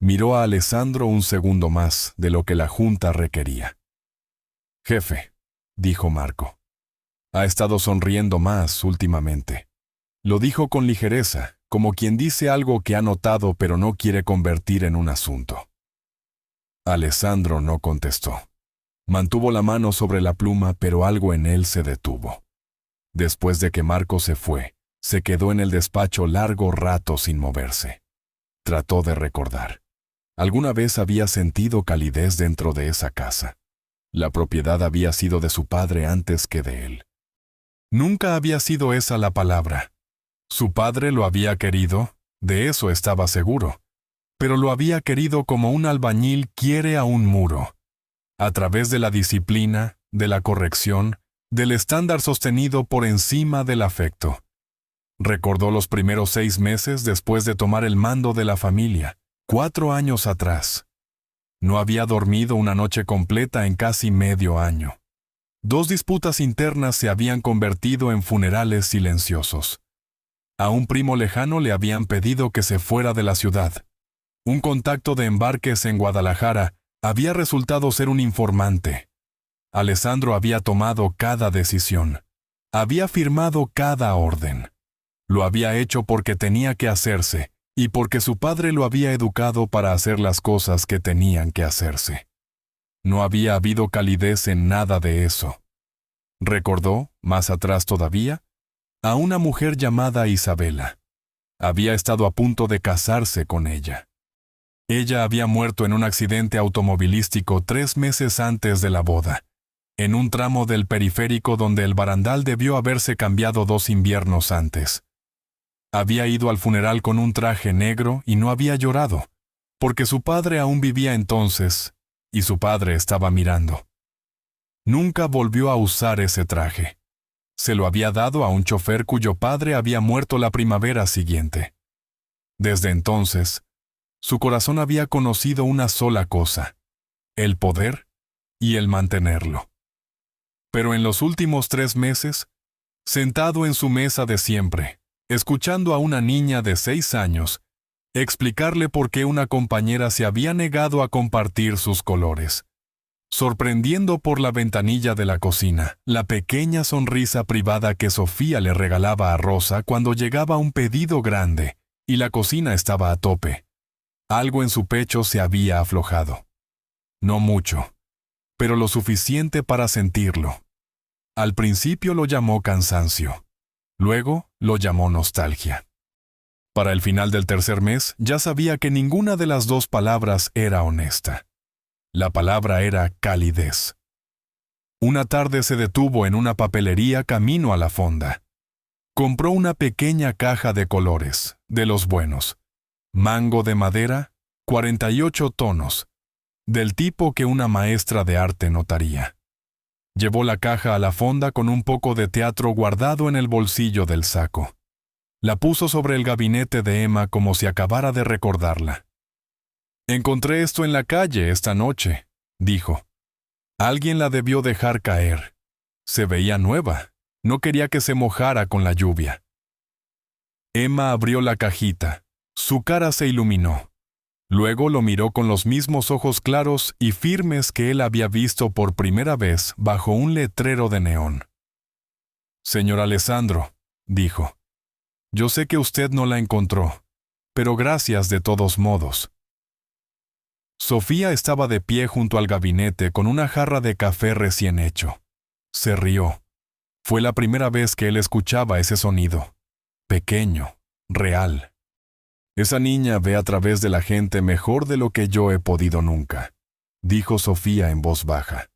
S1: Miró a Alessandro un segundo más de lo que la junta requería. «Jefe», dijo Marco. Ha estado sonriendo más últimamente. Lo dijo con ligereza, como quien dice algo que ha notado pero no quiere convertir en un asunto. Alessandro no contestó. Mantuvo la mano sobre la pluma, pero algo en él se detuvo. Después de que Marco se fue, se quedó en el despacho largo rato sin moverse. Trató de recordar. Alguna vez había sentido calidez dentro de esa casa. La propiedad había sido de su padre antes que de él. Nunca había sido esa la palabra. Su padre lo había querido, de eso estaba seguro, pero lo había querido como un albañil quiere a un muro, a través de la disciplina, de la corrección, del estándar sostenido por encima del afecto. Recordó los primeros 6 meses después de tomar el mando de la familia. 4 años atrás. No había dormido una noche completa en casi medio año. 2 disputas internas se habían convertido en funerales silenciosos. A un primo lejano le habían pedido que se fuera de la ciudad. Un contacto de embarques en Guadalajara había resultado ser un informante. Alessandro había tomado cada decisión. Había firmado cada orden. Lo había hecho porque tenía que hacerse, y porque su padre lo había educado para hacer las cosas que tenían que hacerse. No había habido calidez en nada de eso. Recordó, más atrás todavía, a una mujer llamada Isabela. Había estado a punto de casarse con ella. Ella había muerto en un accidente automovilístico 3 meses antes de la boda, en un tramo del periférico donde el barandal debió haberse cambiado 2 inviernos antes. Había ido al funeral con un traje negro y no había llorado, porque su padre aún vivía entonces, y su padre estaba mirando. Nunca volvió a usar ese traje. Se lo había dado a un chofer cuyo padre había muerto la primavera siguiente. Desde entonces, su corazón había conocido una sola cosa: el poder y el mantenerlo. Pero en los últimos 3 meses, sentado en su mesa de siempre, escuchando a una niña de 6 años explicarle por qué una compañera se había negado a compartir sus colores, sorprendiendo por la ventanilla de la cocina la pequeña sonrisa privada que Sofía le regalaba a Rosa cuando llegaba un pedido grande y la cocina estaba a tope. Algo en su pecho se había aflojado. No mucho, pero lo suficiente para sentirlo. Al principio lo llamó cansancio. Luego lo llamó nostalgia. Para el final del 3er mes ya sabía que ninguna de las 2 palabras era honesta. La palabra era calidez. Una tarde se detuvo en una papelería camino a la fonda. Compró una pequeña caja de colores, de los buenos. Mango de madera, 48 tonos, del tipo que una maestra de arte notaría. Llevó la caja a la fonda con un poco de teatro guardado en el bolsillo del saco. La puso sobre el gabinete de Emma como si acabara de recordarla. «Encontré esto en la calle esta noche», dijo. Alguien la debió dejar caer. Se veía nueva. No quería que se mojara con la lluvia. Emma abrió la cajita. Su cara se iluminó. Luego lo miró con los mismos ojos claros y firmes que él había visto por primera vez bajo un letrero de neón. «Señor Alessandro», dijo, «yo sé que usted no la encontró, pero gracias de todos modos». Sofía estaba de pie junto al gabinete con una jarra de café recién hecho. Se rió. Fue la primera vez que él escuchaba ese sonido. Pequeño, real. «Esa niña ve a través de la gente mejor de lo que yo he podido nunca», dijo Sofía en voz baja.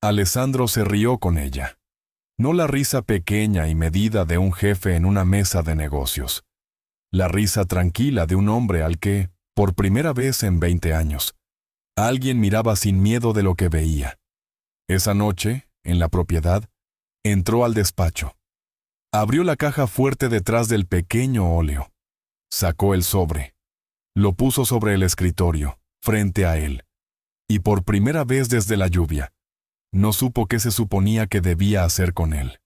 S1: Alessandro se rió con ella. No la risa pequeña y medida de un jefe en una mesa de negocios. La risa tranquila de un hombre al que, por primera vez en 20 años, alguien miraba sin miedo de lo que veía. Esa noche, en la propiedad, entró al despacho. Abrió la caja fuerte detrás del pequeño óleo. Sacó el sobre. Lo puso sobre el escritorio, frente a él. Y por primera vez desde la lluvia, no supo qué se suponía que debía hacer con él.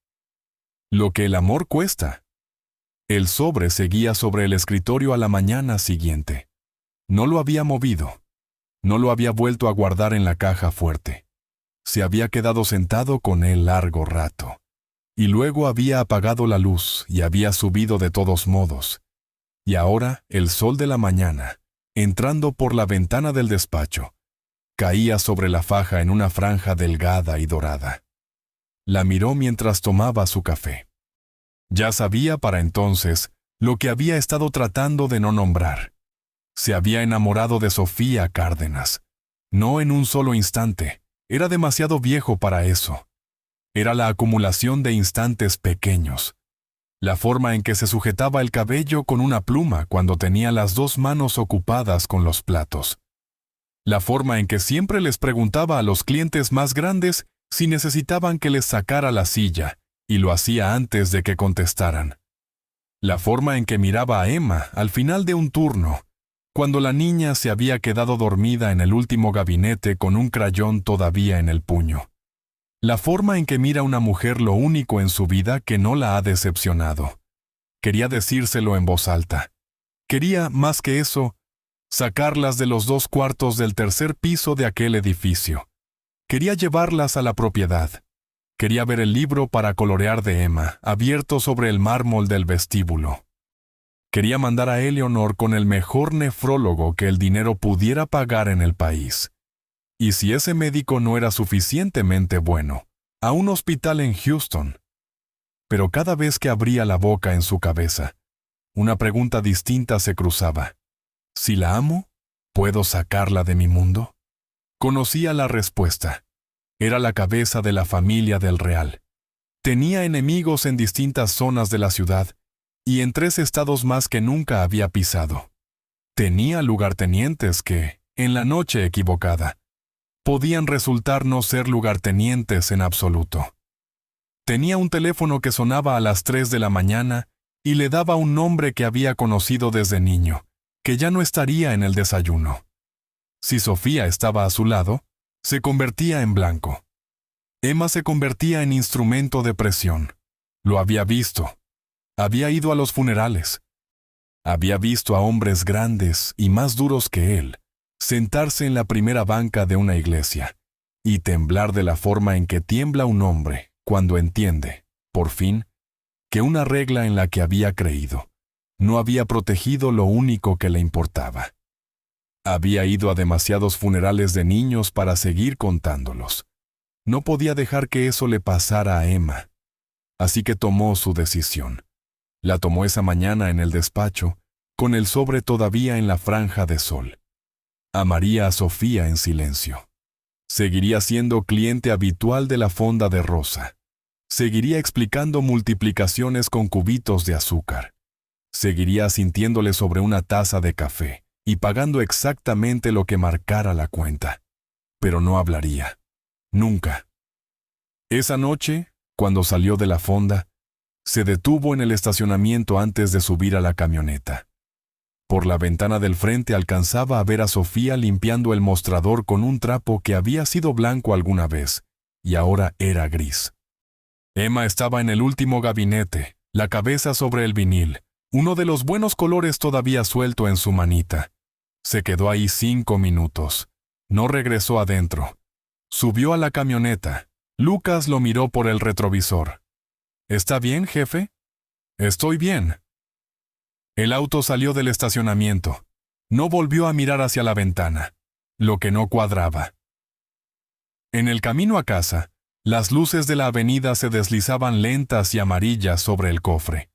S1: Lo que el amor cuesta. El sobre seguía sobre el escritorio a la mañana siguiente. No lo había movido. No lo había vuelto a guardar en la caja fuerte. Se había quedado sentado con él largo rato. Y luego había apagado la luz y había subido de todos modos. Y ahora el sol de la mañana, entrando por la ventana del despacho, caía sobre la faja en una franja delgada y dorada. La miró mientras tomaba su café. Ya sabía para entonces lo que había estado tratando de no nombrar. Se había enamorado de Sofía Cárdenas. No en un solo instante. Era demasiado viejo para eso. Era la acumulación de instantes pequeños. La forma en que se sujetaba el cabello con una pluma cuando tenía las dos manos ocupadas con los platos. La forma en que siempre les preguntaba a los clientes más grandes si necesitaban que les sacara la silla, y lo hacía antes de que contestaran. La forma en que miraba a Emma al final de un turno, cuando la niña se había quedado dormida en el último gabinete con un crayón todavía en el puño. La forma en que mira una mujer lo único en su vida que no la ha decepcionado. Quería decírselo en voz alta. Quería, más que eso, sacarlas de los 2 cuartos del tercer piso de aquel edificio. Quería llevarlas a la propiedad. Quería ver el libro para colorear de Emma, abierto sobre el mármol del vestíbulo. Quería mandar a Eleonor con el mejor nefrólogo que el dinero pudiera pagar en el país. Y si ese médico no era suficientemente bueno, a un hospital en Houston. Pero cada vez que abría la boca en su cabeza, una pregunta distinta se cruzaba. ¿Si la amo, puedo sacarla de mi mundo? Conocía la respuesta. Era la cabeza de la familia del Real. Tenía enemigos en distintas zonas de la ciudad y en 3 estados más que nunca había pisado. Tenía lugartenientes que, en la noche equivocada, podían resultar no ser lugartenientes en absoluto. Tenía un teléfono que sonaba a las 3 de la mañana y le daba un nombre que había conocido desde niño, que ya no estaría en el desayuno. Si Sofía estaba a su lado, se convertía en blanco. Emma se convertía en instrumento de presión. Lo había visto. Había ido a los funerales. Había visto a hombres grandes y más duros que él sentarse en la primera banca de una iglesia y temblar de la forma en que tiembla un hombre cuando entiende, por fin, que una regla en la que había creído no había protegido lo único que le importaba. Había ido a demasiados funerales de niños para seguir contándolos. No podía dejar que eso le pasara a Emma. Así que tomó su decisión. La tomó esa mañana en el despacho, con el sobre todavía en la franja de sol. Amaría a Sofía en silencio. Seguiría siendo cliente habitual de la fonda de Rosa. Seguiría explicando multiplicaciones con cubitos de azúcar. Seguiría asintiéndole sobre una taza de café y pagando exactamente lo que marcara la cuenta. Pero no hablaría. Nunca. Esa noche, cuando salió de la fonda, se detuvo en el estacionamiento antes de subir a la camioneta. Por la ventana del frente alcanzaba a ver a Sofía limpiando el mostrador con un trapo que había sido blanco alguna vez, y ahora era gris. Emma estaba en el último gabinete, la cabeza sobre el vinil, uno de los buenos colores todavía suelto en su manita. Se quedó ahí 5 minutos. No regresó adentro. Subió a la camioneta. Lucas lo miró por el retrovisor. ¿Está bien, jefe? Estoy bien. El auto salió del estacionamiento. No volvió a mirar hacia la ventana, lo que no cuadraba. En el camino a casa, las luces de la avenida se deslizaban lentas y amarillas sobre el cofre.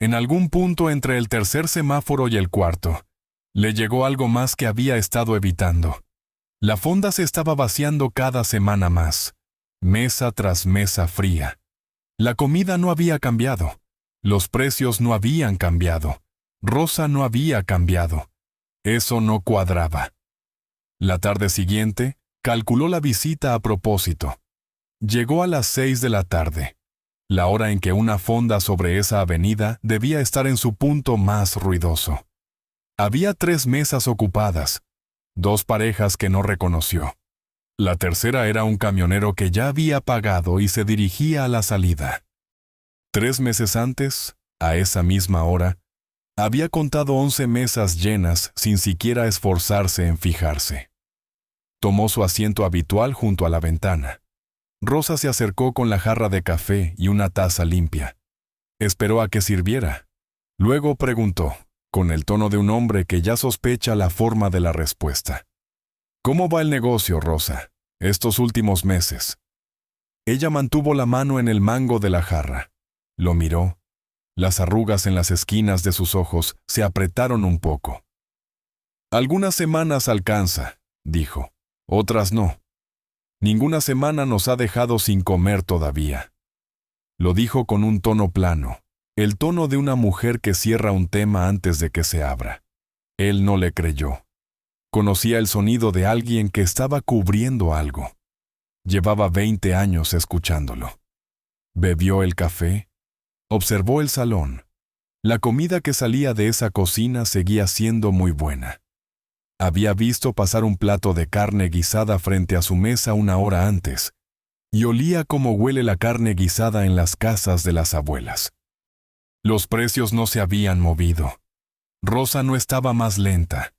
S1: En algún punto entre el tercer semáforo y el cuarto, le llegó algo más que había estado evitando. La fonda se estaba vaciando cada semana más, mesa tras mesa fría. La comida no había cambiado. Los precios no habían cambiado. Rosa no había cambiado. Eso no cuadraba. La tarde siguiente, calculó la visita a propósito. Llegó a las 6 de la tarde, la hora en que una fonda sobre esa avenida debía estar en su punto más ruidoso. Había 3 mesas ocupadas, 2 parejas que no reconoció. La tercera era un camionero que ya había pagado y se dirigía a la salida. 3 meses antes, a esa misma hora, había contado 11 mesas llenas sin siquiera esforzarse en fijarse. Tomó su asiento habitual junto a la ventana. Rosa se acercó con la jarra de café y una taza limpia. Esperó a que sirviera. Luego preguntó, con el tono de un hombre que ya sospecha la forma de la respuesta. ¿Cómo va el negocio, Rosa, estos últimos meses? Ella mantuvo la mano en el mango de la jarra. Lo miró. Las arrugas en las esquinas de sus ojos se apretaron un poco. Algunas semanas alcanza, dijo. Otras no. Ninguna semana nos ha dejado sin comer todavía. Lo dijo con un tono plano, el tono de una mujer que cierra un tema antes de que se abra. Él no le creyó. Conocía el sonido de alguien que estaba cubriendo algo. Llevaba 20 años escuchándolo. Bebió el café. Observó el salón. La comida que salía de esa cocina seguía siendo muy buena. Había visto pasar un plato de carne guisada frente a su mesa una hora antes, y olía como huele la carne guisada en las casas de las abuelas. Los precios no se habían movido. Rosa no estaba más lenta.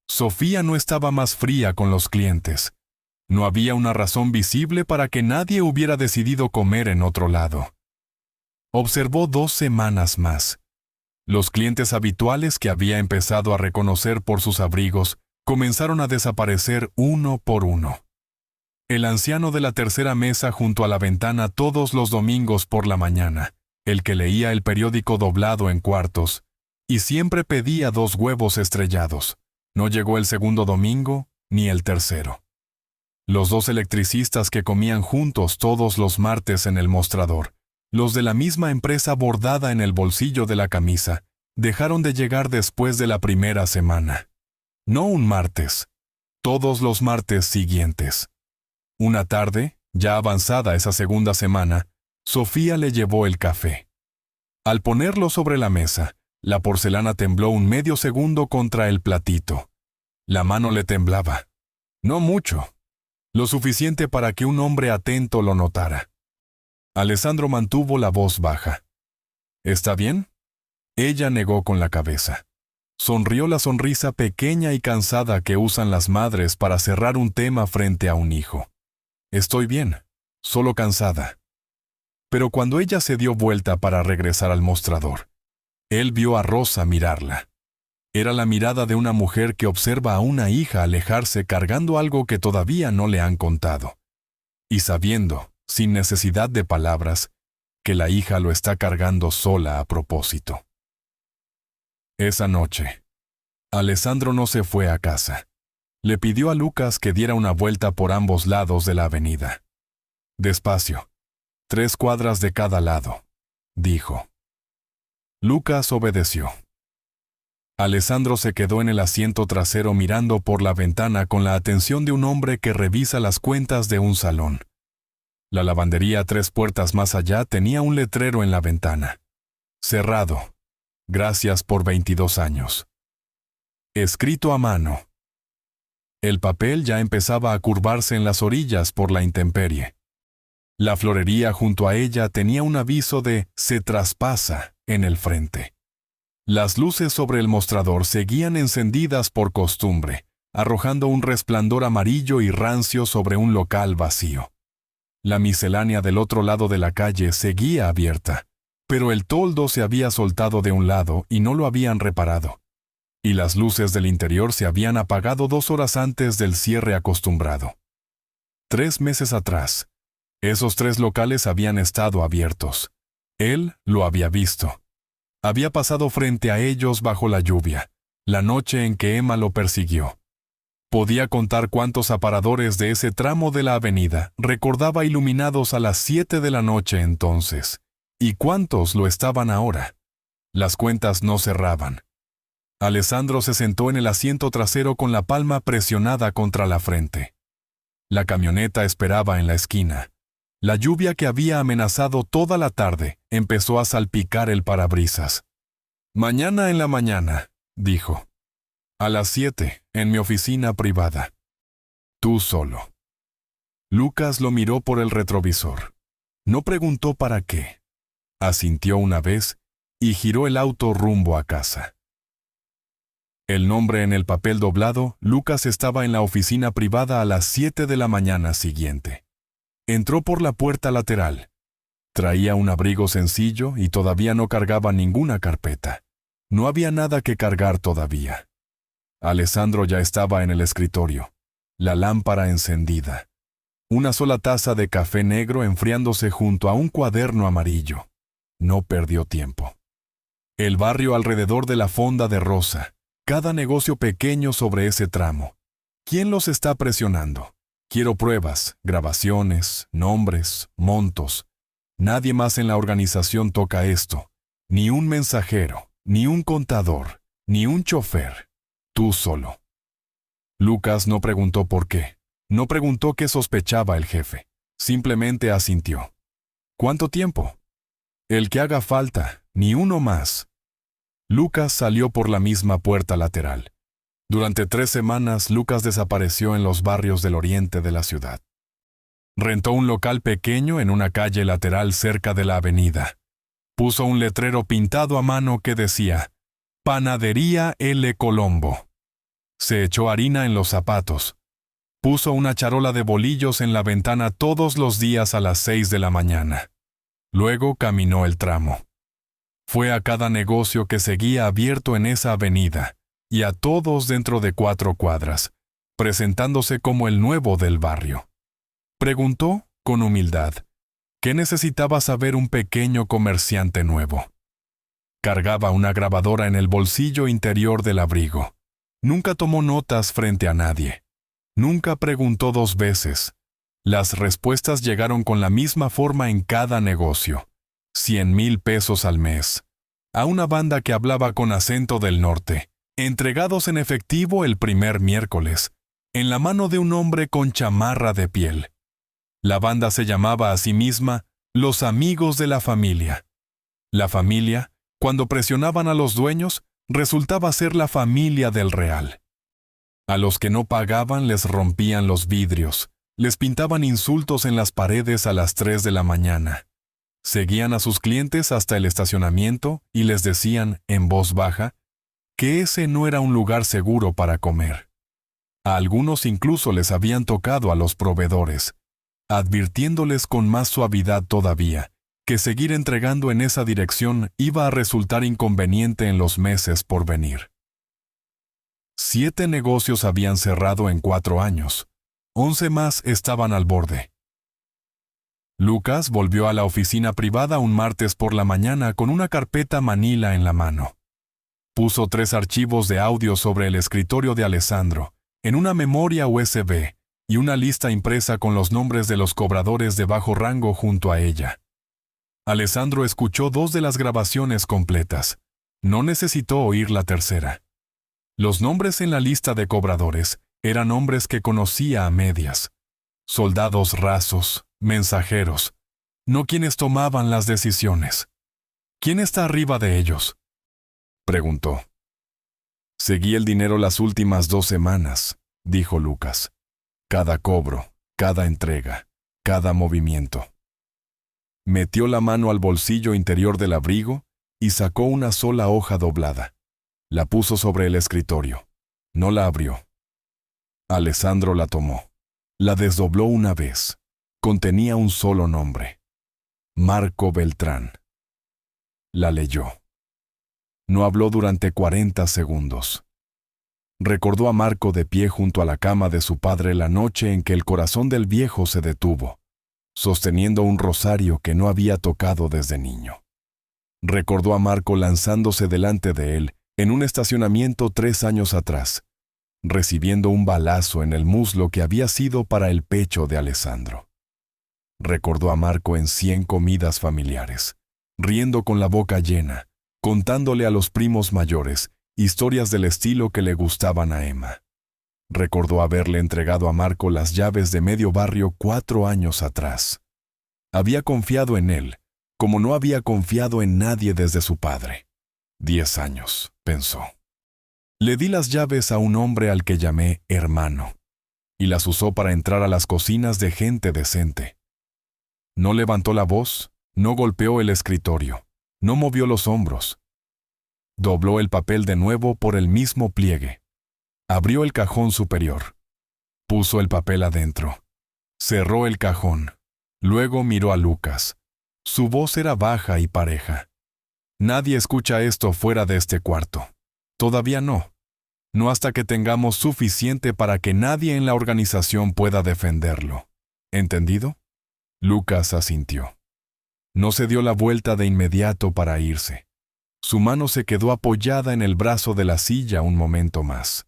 S1: Sofía no estaba más fría con los clientes. No había una razón visible para que nadie hubiera decidido comer en otro lado. Observó 2 semanas más. Los clientes habituales que había empezado a reconocer por sus abrigos comenzaron a desaparecer uno por uno. El anciano de la tercera mesa junto a la ventana todos los domingos por la mañana, el que leía el periódico doblado en cuartos, y siempre pedía 2 huevos estrellados. No llegó el segundo domingo, ni el tercero. Los 2 electricistas que comían juntos todos los martes en el mostrador, los de la misma empresa bordada en el bolsillo de la camisa, dejaron de llegar después de la primera semana. No un martes, todos los martes siguientes. Una tarde, ya avanzada esa segunda semana, Sofía le llevó el café. Al ponerlo sobre la mesa, la porcelana tembló un medio segundo contra el platito. La mano le temblaba. No mucho. Lo suficiente para que un hombre atento lo notara. Alessandro mantuvo la voz baja. ¿Está bien? Ella negó con la cabeza. Sonrió la sonrisa pequeña y cansada que usan las madres para cerrar un tema frente a un hijo. Estoy bien, solo cansada. Pero cuando ella se dio vuelta para regresar al mostrador, él vio a Rosa mirarla. Era la mirada de una mujer que observa a una hija alejarse cargando algo que todavía no le han contado. Y sabiendo, sin necesidad de palabras, que la hija lo está cargando sola a propósito. Esa noche, Alessandro no se fue a casa. Le pidió a Lucas que diera una vuelta por ambos lados de la avenida. Despacio, 3 cuadras de cada lado, dijo. Lucas obedeció. Alessandro se quedó en el asiento trasero mirando por la ventana con la atención de un hombre que revisa las cuentas de un salón. La lavandería 3 puertas más allá tenía un letrero en la ventana. Cerrado. Gracias por 22 años. escrito a mano. El papel ya empezaba a curvarse en las orillas por la intemperie. La florería junto a ella tenía un aviso de «Se traspasa» en el frente. Las luces sobre el mostrador seguían encendidas por costumbre, arrojando un resplandor amarillo y rancio sobre un local vacío. La miscelánea del otro lado de la calle seguía abierta, pero el toldo se había soltado de un lado y no lo habían reparado. Y las luces del interior se habían apagado 2 horas antes del cierre acostumbrado. 3 meses atrás, esos 3 locales habían estado abiertos. Él lo había visto. Había pasado frente a ellos bajo la lluvia, la noche en que Emma lo persiguió. Podía contar cuántos aparadores de ese tramo de la avenida recordaba iluminados a las 7 de la noche entonces, y cuántos lo estaban ahora. Las cuentas no cerraban. Alessandro se sentó en el asiento trasero con la palma presionada contra la frente. La camioneta esperaba en la esquina. La lluvia que había amenazado toda la tarde empezó a salpicar el parabrisas. «Mañana en la mañana», dijo. «A las 7, en mi oficina privada. Tú solo». Lucas lo miró por el retrovisor. No preguntó para qué. Asintió una vez y giró el auto rumbo a casa. El nombre en el papel doblado, Lucas estaba en la oficina privada a las 7 de la mañana siguiente. Entró por la puerta lateral. Traía un abrigo sencillo y todavía no cargaba ninguna carpeta. No había nada que cargar todavía. Alessandro ya estaba en el escritorio, la lámpara encendida. Una sola taza de café negro enfriándose junto a un cuaderno amarillo. No perdió tiempo. El barrio alrededor de la fonda de Rosa. Cada negocio pequeño sobre ese tramo. ¿Quién los está presionando? Quiero pruebas, grabaciones, nombres, montos. Nadie más en la organización toca esto. Ni un mensajero, ni un contador, ni un chofer. Tú solo. Lucas no preguntó por qué. No preguntó qué sospechaba el jefe. Simplemente asintió. ¿Cuánto tiempo? El que haga falta, ni uno más. Lucas salió por la misma puerta lateral. Durante 3 semanas, Lucas desapareció en los barrios del oriente de la ciudad. Rentó un local pequeño en una calle lateral cerca de la avenida. Puso un letrero pintado a mano que decía, «Panadería L. Colombo». Se echó harina en los zapatos. Puso una charola de bolillos en la ventana todos los días a las 6 de la mañana. Luego caminó el tramo. Fue a cada negocio que seguía abierto en esa avenida, y a todos dentro de 4 cuadras, presentándose como el nuevo del barrio. Preguntó, con humildad, ¿qué necesitaba saber un pequeño comerciante nuevo? Cargaba una grabadora en el bolsillo interior del abrigo. Nunca tomó notas frente a nadie. Nunca preguntó 2 veces. Las respuestas llegaron con la misma forma en cada negocio. 100,000 pesos al mes. A una banda que hablaba con acento del norte, entregados en efectivo el primer miércoles, en la mano de un hombre con chamarra de piel. La banda se llamaba a sí misma Los Amigos de la Familia. La familia, cuando presionaban a los dueños, resultaba ser la familia del Real. A los que no pagaban les rompían los vidrios, les pintaban insultos en las paredes a las 3 de la mañana. Seguían a sus clientes hasta el estacionamiento y les decían, en voz baja, que ese no era un lugar seguro para comer. A algunos incluso les habían tocado a los proveedores, advirtiéndoles con más suavidad todavía que seguir entregando en esa dirección iba a resultar inconveniente en los meses por venir. 7 negocios habían cerrado en 4 años. 11 más estaban al borde. Lucas volvió a la oficina privada un martes por la mañana con una carpeta manila en la mano. Puso 3 archivos de audio sobre el escritorio de Alessandro, en una memoria USB, y una lista impresa con los nombres de los cobradores de bajo rango junto a ella. Alessandro escuchó 2 de las grabaciones completas. No necesitó oír la tercera. Los nombres en la lista de cobradores eran hombres que conocía a medias. Soldados rasos, mensajeros, no quienes tomaban las decisiones. ¿Quién está arriba de ellos?, preguntó. Seguí el dinero las últimas 2 semanas, dijo Lucas. Cada cobro, cada entrega, cada movimiento. Metió la mano al bolsillo interior del abrigo y sacó una sola hoja doblada. La puso sobre el escritorio. No la abrió. Alessandro la tomó. La desdobló una vez. Contenía un solo nombre. Marco Beltrán. La leyó. No habló durante 40 segundos. Recordó a Marco de pie junto a la cama de su padre la noche en que el corazón del viejo se detuvo, sosteniendo un rosario que no había tocado desde niño. Recordó a Marco lanzándose delante de él en un estacionamiento 3 años atrás, recibiendo un balazo en el muslo que había sido para el pecho de Alessandro. Recordó a Marco en 100 comidas familiares, riendo con la boca llena, contándole a los primos mayores historias del estilo que le gustaban a Emma. Recordó haberle entregado a Marco las llaves de medio barrio 4 años atrás. Había confiado en él, como no había confiado en nadie desde su padre. 10 años, pensó. Le di las llaves a un hombre al que llamé hermano, y las usó para entrar a las cocinas de gente decente. No levantó la voz, no golpeó el escritorio, no movió los hombros. Dobló el papel de nuevo por el mismo pliegue. Abrió el cajón superior. Puso el papel adentro. Cerró el cajón. Luego miró a Lucas. Su voz era baja y pareja. Nadie escucha esto fuera de este cuarto. Todavía no. No hasta que tengamos suficiente para que nadie en la organización pueda defenderlo. ¿Entendido? Lucas asintió. No se dio la vuelta de inmediato para irse. Su mano se quedó apoyada en el brazo de la silla un momento más.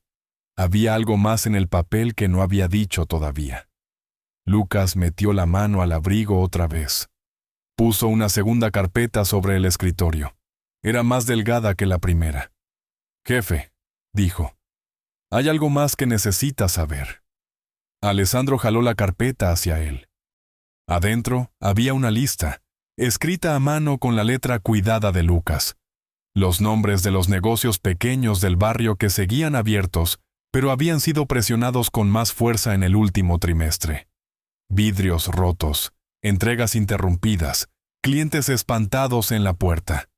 S1: Había algo más en el papel que no había dicho todavía. Lucas metió la mano al abrigo otra vez. Puso una segunda carpeta sobre el escritorio. Era más delgada que la primera. «Jefe», dijo, «hay algo más que necesitas saber». Alessandro jaló la carpeta hacia él. Adentro había una lista, escrita a mano con la letra cuidada de Lucas. Los nombres de los negocios pequeños del barrio que seguían abiertos, pero habían sido presionados con más fuerza en el último trimestre. Vidrios rotos, entregas interrumpidas, clientes espantados en la puerta.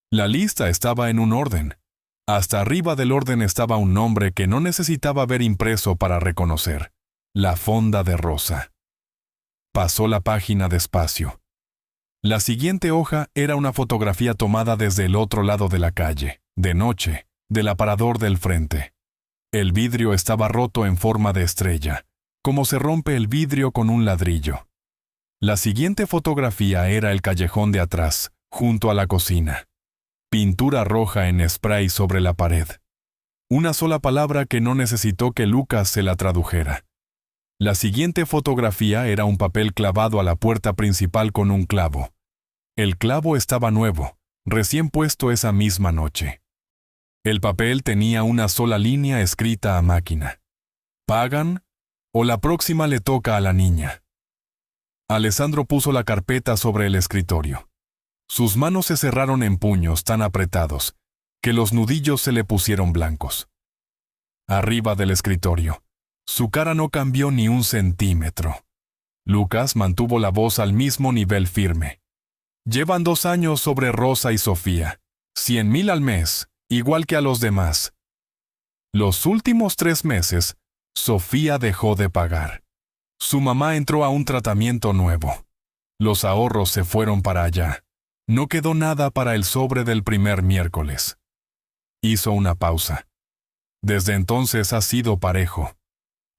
S1: La lista estaba en un orden. Hasta arriba del orden estaba un nombre que no necesitaba ver impreso para reconocer: La Fonda de Rosa. Pasó la página despacio. La siguiente hoja era una fotografía tomada desde el otro lado de la calle, de noche, del aparador del frente. El vidrio estaba roto en forma de estrella, como se rompe el vidrio con un ladrillo. La siguiente fotografía era el callejón de atrás, junto a la cocina. Pintura roja en spray sobre la pared. Una sola palabra que no necesitó que Lucas se la tradujera. La siguiente fotografía era un papel clavado a la puerta principal con un clavo. El clavo estaba nuevo, recién puesto esa misma noche. El papel tenía una sola línea escrita a máquina. ¿Pagan? ¿O la próxima le toca a la niña? Alessandro puso la carpeta sobre el escritorio. Sus manos se cerraron en puños tan apretados que los nudillos se le pusieron blancos. Arriba del escritorio, su cara no cambió ni un centímetro. Lucas mantuvo la voz al mismo nivel firme. Llevan 2 años sobre Rosa y Sofía. 100,000 al mes, igual que a los demás. Los últimos 3 meses, Sofía dejó de pagar. Su mamá entró a un tratamiento nuevo. Los ahorros se fueron para allá. No quedó nada para el sobre del primer miércoles. Hizo una pausa. Desde entonces ha sido parejo.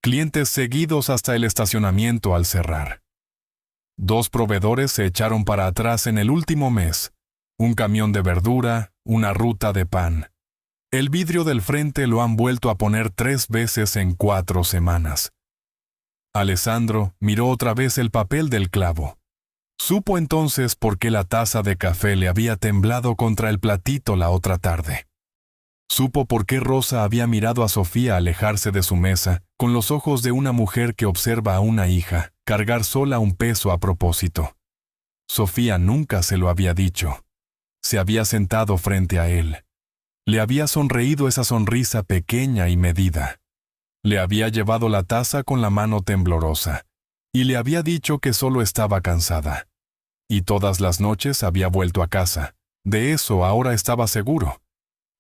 S1: Clientes seguidos hasta el estacionamiento al cerrar. 2 proveedores se echaron para atrás en el último mes. Un camión de verdura, una ruta de pan. El vidrio del frente lo han vuelto a poner 3 veces en 4 semanas. Alessandro miró otra vez el papel del clavo. Supo entonces por qué la taza de café le había temblado contra el platito la otra tarde. Supo por qué Rosa había mirado a Sofía alejarse de su mesa con los ojos de una mujer que observa a una hija cargar sola un peso a propósito. Sofía nunca se lo había dicho. Se había sentado frente a él. Le había sonreído esa sonrisa pequeña y medida. Le había llevado la taza con la mano temblorosa, y le había dicho que solo estaba cansada. Y todas las noches había vuelto a casa. De eso ahora estaba seguro.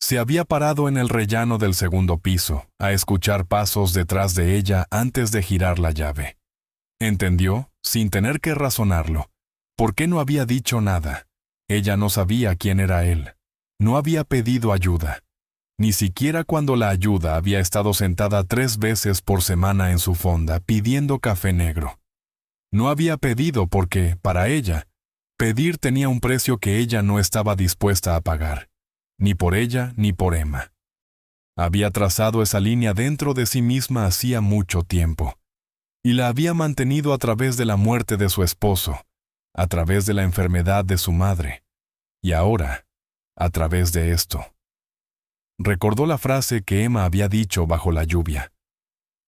S1: Se había parado en el rellano del segundo piso, a escuchar pasos detrás de ella antes de girar la llave. Entendió, sin tener que razonarlo, por qué no había dicho nada. Ella no sabía quién era él. No había pedido ayuda. Ni siquiera cuando la ayuda había estado sentada 3 veces por semana en su fonda pidiendo café negro. No había pedido porque, para ella, pedir tenía un precio que ella no estaba dispuesta a pagar. Ni por ella ni por Emma. Había trazado esa línea dentro de sí misma hacía mucho tiempo. Y la había mantenido a través de la muerte de su esposo, a través de la enfermedad de su madre, y ahora, a través de esto. Recordó la frase que Emma había dicho bajo la lluvia.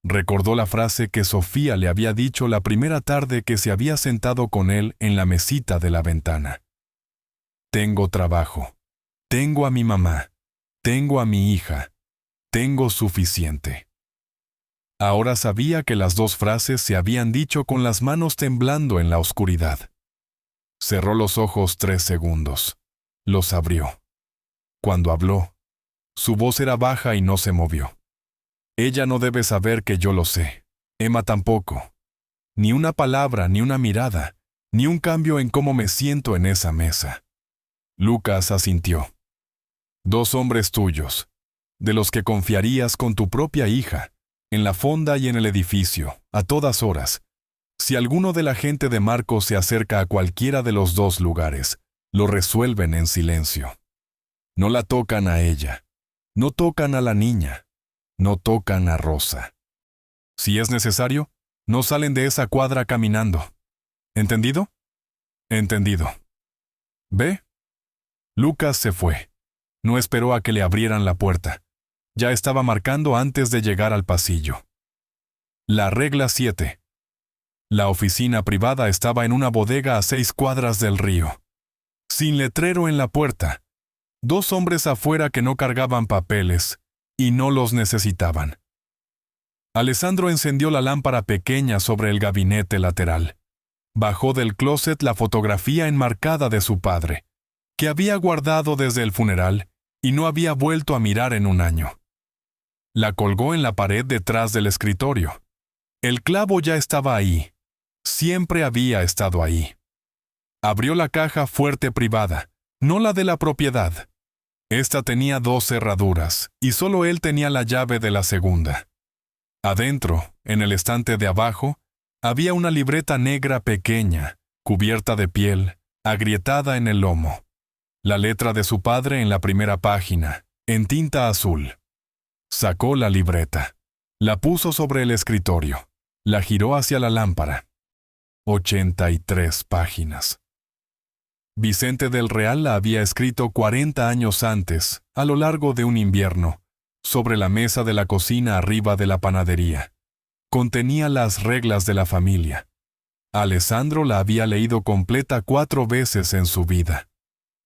S1: Recordó la frase que Sofía le había dicho la primera tarde que se había sentado con él en la mesita de la ventana. Tengo trabajo. Tengo a mi mamá. Tengo a mi hija. Tengo suficiente. Ahora sabía que las 2 frases se habían dicho con las manos temblando en la oscuridad. Cerró los ojos 3 segundos. Los abrió. Cuando habló, su voz era baja y no se movió. Ella no debe saber que yo lo sé. Emma tampoco. Ni una palabra, ni una mirada, ni un cambio en cómo me siento en esa mesa. Lucas asintió. 2 hombres tuyos, de los que confiarías con tu propia hija, en la fonda y en el edificio, a todas horas. Si alguno de la gente de Marcos se acerca a cualquiera de los 2 lugares, lo resuelven en silencio. No la tocan a ella. No tocan a la niña. No tocan a Rosa. Si es necesario, no salen de esa cuadra caminando. ¿Entendido? Entendido. ¿Ve? Lucas se fue. No esperó a que le abrieran la puerta. Ya estaba marcando antes de llegar al pasillo. La regla 7. La oficina privada estaba en una bodega a 6 cuadras del río. Sin letrero en la puerta. 2 hombres afuera que no cargaban papeles, y no los necesitaban. Alessandro encendió la lámpara pequeña sobre el gabinete lateral. Bajó del closet la fotografía enmarcada de su padre, que había guardado desde el funeral y no había vuelto a mirar en un año. La colgó en la pared detrás del escritorio. El clavo ya estaba ahí. Siempre había estado ahí. Abrió la caja fuerte privada, no la de la propiedad. Esta tenía 2 cerraduras, y solo él tenía la llave de la segunda. Adentro, en el estante de abajo, había una libreta negra pequeña, cubierta de piel, agrietada en el lomo. La letra de su padre en la primera página, en tinta azul. Sacó la libreta. La puso sobre el escritorio. La giró hacia la lámpara. 83 páginas. Vicente del Real la había escrito 40 años antes, a lo largo de un invierno, sobre la mesa de la cocina arriba de la panadería. Contenía las reglas de la familia. Alessandro la había leído completa 4 veces en su vida.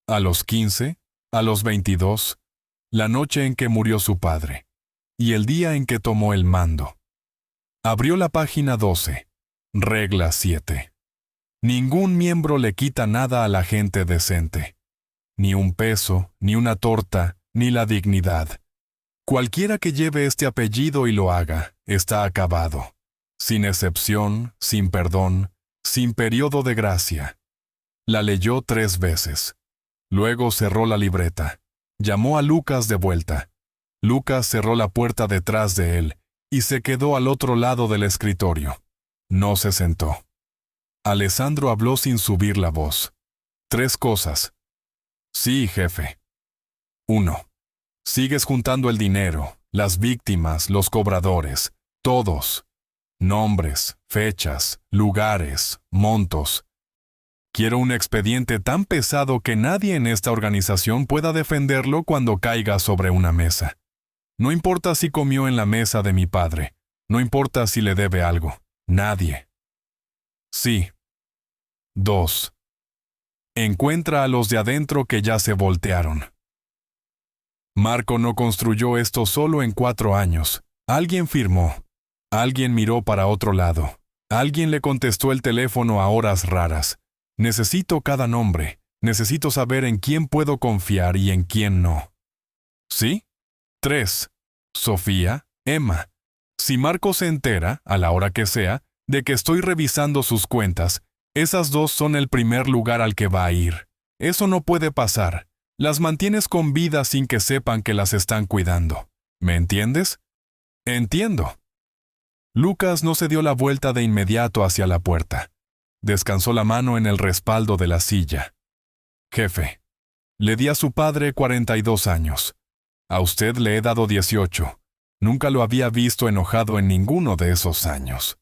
S1: A los 15, a los 22, la noche en que murió su padre, y el día en que tomó el mando. Abrió la página 12. Regla 7. Ningún miembro le quita nada a la gente decente. Ni un peso, ni una torta, ni la dignidad. Cualquiera que lleve este apellido y lo haga, está acabado. Sin excepción, sin perdón, sin periodo de gracia. La leyó 3 veces. Luego cerró la libreta. Llamó a Lucas de vuelta. Lucas cerró la puerta detrás de él y se quedó al otro lado del escritorio. No se sentó. Alessandro habló sin subir la voz. 3 cosas. Sí, jefe. 1. Sigues juntando el dinero, las víctimas, los cobradores, todos. Nombres, fechas, lugares, montos. Quiero un expediente tan pesado que nadie en esta organización pueda defenderlo cuando caiga sobre una mesa. No importa si comió en la mesa de mi padre. No importa si le debe algo. Nadie. Sí. 2. Encuentra a los de adentro que ya se voltearon. Marco no construyó esto solo en 4 años. Alguien firmó. Alguien miró para otro lado. Alguien le contestó el teléfono a horas raras. Necesito cada nombre. Necesito saber en quién puedo confiar y en quién no. ¿Sí? 3. Sofía, Emma. Si Marco se entera, a la hora que sea, de que estoy revisando sus cuentas, esas 2 son el primer lugar al que va a ir. Eso no puede pasar. Las mantienes con vida sin que sepan que las están cuidando. ¿Me entiendes? Entiendo. Lucas no se dio la vuelta de inmediato hacia la puerta. Descansó la mano en el respaldo de la silla. Jefe, le di a su padre 42 años. A usted le he dado 18. Nunca lo había visto enojado en ninguno de esos años.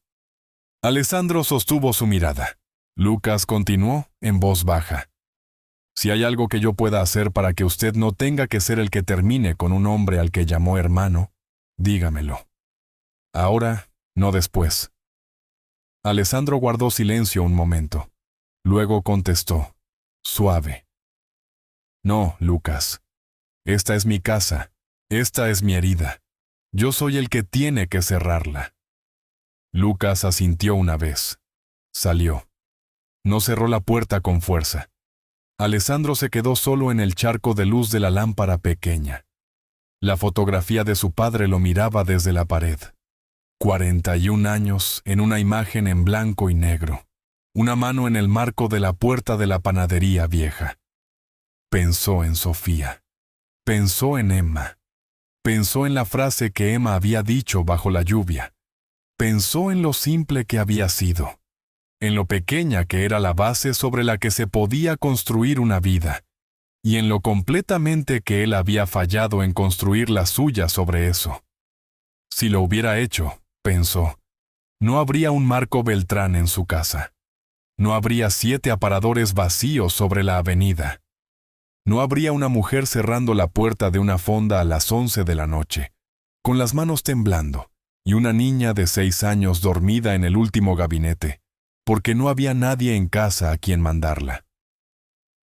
S1: Alessandro sostuvo su mirada. Lucas continuó en voz baja. Si hay algo que yo pueda hacer para que usted no tenga que ser el que termine con un hombre al que llamó hermano, dígamelo. Ahora, no después. Alessandro guardó silencio un momento. Luego contestó, suave. No, Lucas. Esta es mi casa. Esta es mi herida. Yo soy el que tiene que cerrarla. Lucas asintió una vez. Salió. No cerró la puerta con fuerza. Alessandro se quedó solo en el charco de luz de la lámpara pequeña. La fotografía de su padre lo miraba desde la pared. 41 años en una imagen en blanco y negro. Una mano en el marco de la puerta de la panadería vieja. Pensó en Sofía. Pensó en Emma. Pensó en la frase que Emma había dicho bajo la lluvia. Pensó en lo simple que había sido. En lo pequeña que era la base sobre la que se podía construir una vida. Y en lo completamente que él había fallado en construir la suya sobre eso. Si lo hubiera hecho, pensó, no habría un Marco Beltrán en su casa. No habría 7 aparadores vacíos sobre la avenida. No habría una mujer cerrando la puerta de una fonda a las 11 de la noche, con las manos temblando, y una niña de 6 años dormida en el último gabinete, porque no había nadie en casa a quien mandarla.